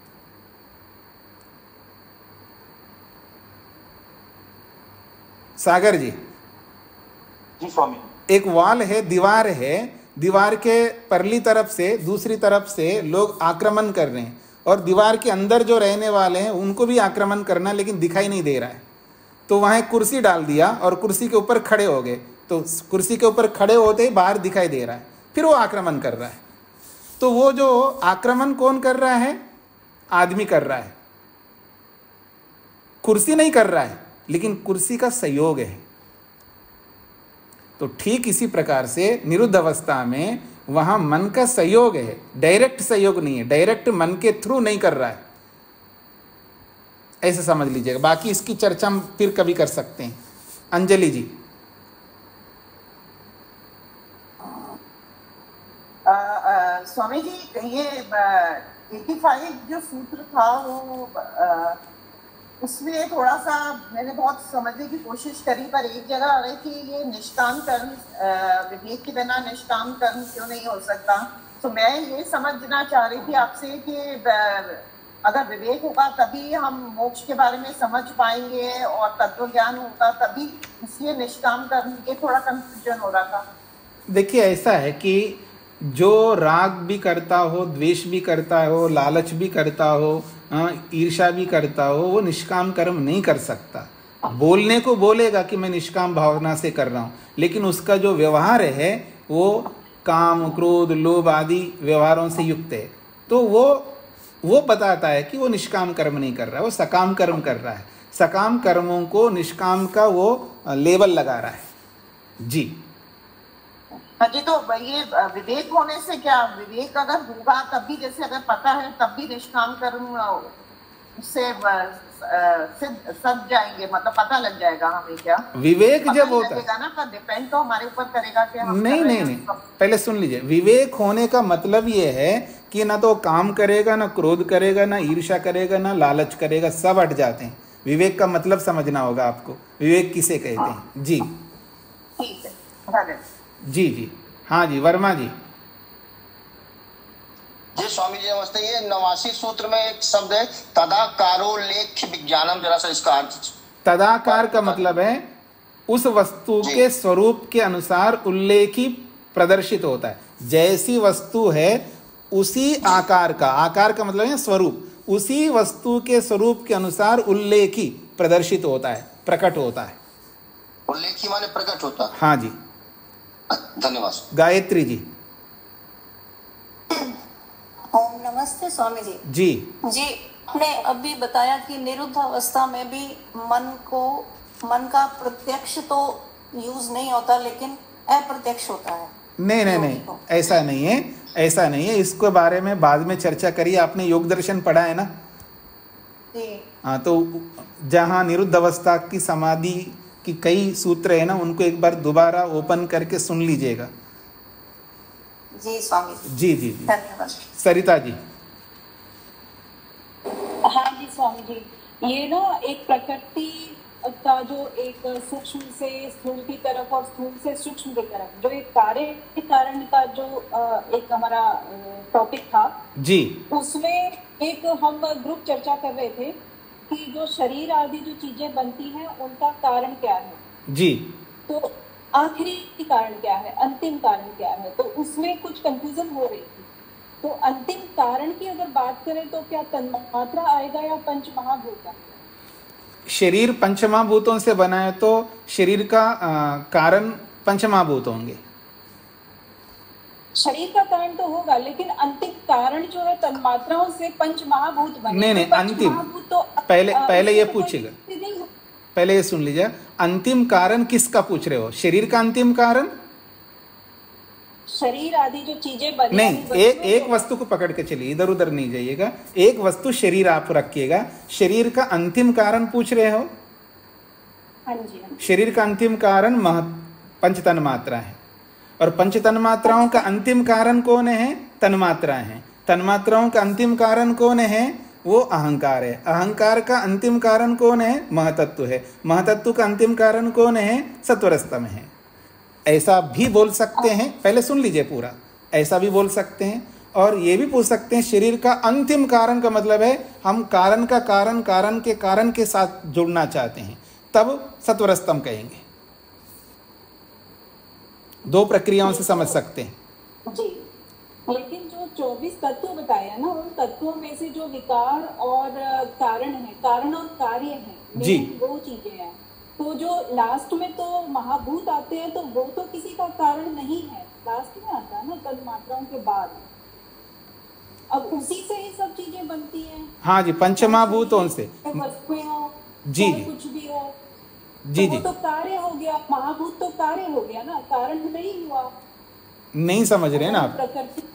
सागर जी। जी स्वामी। एक वॉल है, दीवार है, दीवार के परली तरफ से दूसरी तरफ से लोग आक्रमण कर रहे हैं और दीवार के अंदर जो रहने वाले हैं उनको भी आक्रमण करना, लेकिन दिखाई नहीं दे रहा है। तो वहाँ एक कुर्सी डाल दिया और कुर्सी के ऊपर खड़े हो गए, तो कुर्सी के ऊपर खड़े होते ही बाहर दिखाई दे रहा है, फिर वो आक्रमण कर रहा है। तो वो जो आक्रमण कौन कर रहा है? आदमी कर रहा है, कुर्सी नहीं कर रहा है, लेकिन कुर्सी का सहयोग है। तो ठीक इसी प्रकार से निरुद्ध अवस्था में वहां मन का सहयोग है, डायरेक्ट सहयोग नहीं है, डायरेक्ट मन के थ्रू नहीं कर रहा है, ऐसे समझ लीजिएगा। बाकी इसकी चर्चा हम फिर कभी कर सकते हैं। अंजलि जी। स्वामी जी, ये 85 जो सूत्र था वो उसमें थोड़ा सा मैंने बहुत समझने की कोशिश करी, पर एक जगह आ रही थी ये निष्काम कर्म, विवेक के बिना निष्काम कर्म क्यों नहीं हो सकता। तो मैं ये समझना चाह रही थी आपसे कि अगर विवेक होगा तभी हम मोक्ष के बारे में समझ पाएंगे और तत्व ज्ञान होगा तभी, इसलिए निष्काम कर्म के थोड़ा कंफ्यूजन हो रहा था। देखिए, ऐसा है कि जो राग भी करता हो, द्वेष भी करता हो, लालच भी करता हो, ईर्ष्या भी करता हो, वो निष्काम कर्म नहीं कर सकता। बोलने को बोलेगा कि मैं निष्काम भावना से कर रहा हूँ, लेकिन उसका जो व्यवहार है वो काम, क्रोध, लोभ आदि व्यवहारों से युक्त है। तो वो बताता है कि वो निष्काम कर्म नहीं कर रहा है, वो सकाम कर्म कर रहा है। सकाम कर्मों को निष्काम का वो लेबल लगा रहा है। जी हाँ जी। तो ये विवेक होने से क्या, विवेक अगर होगा तब भी, जैसे अगर पता है तब भी निष्काम कर्म उससे सब जाएंगे, मतलब पता लग जाएगा हमें। क्या विवेक जब होता है ना, पर डिपेंड तो हमारे ऊपर करेगा कि हम नहीं, पहले सुन लीजिए। विवेक होने का मतलब ये है कि ना तो काम करेगा, ना क्रोध करेगा, ना ईर्ष्या करेगा, ना लालच करेगा, सब हट जाते हैं। विवेक का मतलब समझना होगा आपको, विवेक किसे कहते हैं। जी ठीक है। जी। हाँ जी, वर्मा जी। जी स्वामी जी नमस्ते। ये 89 सूत्र में एक शब्द है तदाकारोल्लेख्य विज्ञानम, जरा सा इसका अर्थ। तदाकार का मतलब है उस वस्तु के स्वरूप के अनुसार उल्लेखी प्रदर्शित होता है। जैसी वस्तु है उसी आकार का, आकार का मतलब है स्वरूप, उसी वस्तु के स्वरूप के अनुसार उल्लेखी प्रदर्शित होता है, प्रकट होता है। उल्लेखी माने प्रकट होता है। हाँ जी, धन्यवाद। गायत्री जी। ओम नमस्ते स्वामी जी। जी आपने अभी बताया कि निरुद्ध अवस्था में भी मन का प्रत्यक्ष तो यूज नहीं होता, लेकिन अप्रत्यक्ष होता है। नहीं, ऐसा नहीं है। इसके बारे में बाद में चर्चा करिए। आपने योग दर्शन पढ़ा है ना? हाँ, तो जहाँ निरुद्ध अवस्था की समाधि की कई सूत्र है ना, उनको एक बार दोबारा ओपन करके सुन लीजिएगा। जी स्वामी जी। धन्यवाद। सरिता जी। हाँ जी स्वामी जी, ये ना एक प्रकृति का जो एक सूक्ष्म से स्थूल की तरफ और स्थूल से सूक्ष्म की तरफ, जो एक कार्य कारण का जो एक हमारा टॉपिक था जी, उसमें एक हम ग्रुप चर्चा कर रहे थे कि जो शरीर आदि जो चीजें बनती हैं उनका कारण क्या है जी, तो आखिरी कारण क्या है, अंतिम कारण क्या है, तो उसमें कुछ कंफ्यूजन हो रही थी। तो अंतिम कारण की अगर बात करें तो क्या तन्मात्रा आएगा या पंच महाभूत? शरीर पंचमहाभूतों से बना है तो शरीर का कारण पंचमहाभूत होंगे। शरीर का कारण तो होगा, लेकिन अंतिम कारण जो है तन्मात्राओं से पंच महाभूत बने। नहीं, अंतिम तो पहले ये पूछेगा, पहले ये सुन लीजिए। अंतिम कारण किसका पूछ रहे हो? शरीर का अंतिम कारण? शरीर आदि जो चीजें बनी नहीं, एक वस्तु को पकड़ के चलिए, इधर उधर नहीं जाइएगा। एक वस्तु शरीर आप रखिएगा। शरीर का अंतिम कारण पूछ रहे हो? हाँ जी। शरीर का अंतिम कारण पंच तन्मात्रा है, और पंच तन्मात्राओं का अंतिम कारण कौन है? तन्मात्रा है। तन्मात्राओं का अंतिम कारण कौन है? वो अहंकार है। अहंकार का अंतिम कारण कौन है? महतत्व है। महतत्व का अंतिम कारण कौन है? सत्वरस्तम है। ऐसा भी बोल सकते हैं, पहले सुन लीजिए पूरा। ऐसा भी बोल सकते हैं और ये भी पूछ सकते हैं शरीर का अंतिम कारण का मतलब है हम कारण का कारण, कारण के कारण के साथ जुड़ना चाहते हैं, तब सत्वरस्तम कहेंगे। दो प्रक्रियाओं से समझ सकते हैं जी। लेकिन जो 24 तत्व बताया ना, उन तत्वों में से जो विकार और कारण है, कारण और कार्य है जी, वो चीजें हैं। तो जो लास्ट में तो महाभूत आते हैं, तो वो तो किसी का कारण नहीं है, लास्ट में आता है ना तद मात्राओं के बाद। अब उसी से ही सब चीजें बनती हैं। हाँ जी, पंचमहाभूतों से वस्तुएं हो जी, कुछ भी हो जी तो जी, वो तो कार्य हो गया, महाभूत तो कार्य हो गया ना, कारण नहीं हुआ। नहीं समझ रहे हैं ना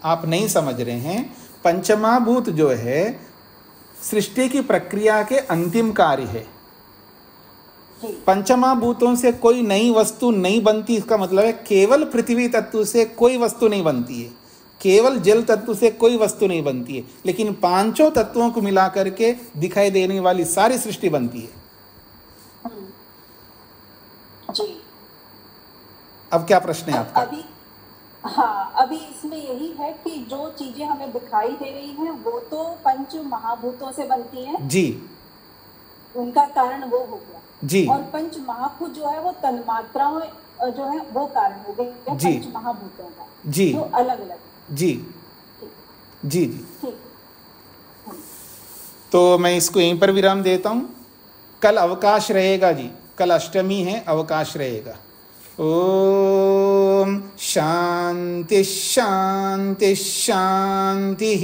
आप नहीं समझ रहे हैं। पंचमहाभूत जो है सृष्टि की प्रक्रिया के अंतिम कार्य है। पंचमहाभूतों से कोई नई वस्तु नहीं बनती, इसका मतलब है केवल पृथ्वी तत्व से कोई वस्तु नहीं बनती है, केवल जल तत्व से कोई वस्तु नहीं बनती है, लेकिन पांचों तत्वों को मिला करके दिखाई देने वाली सारी सृष्टि बनती है। जी। अब क्या प्रश्न है आपका? अभी इसमें यही है कि जो चीजें हमें दिखाई दे रही हैं वो तो पंच महाभूतों से बनती हैं जी, उनका कारण वो हो गया जी, और पंच महाभूत जो है वो तन्मात्राओं जो है वो कारण हो गए पंच महाभूतों का जी, जो अलग अलग जी जी जी। तो मैं इसको यहीं पर विराम देता हूँ। कल अवकाश रहेगा जी, कल अष्टमी है, अवकाश रहेगा। ओम शांति शांति शांति।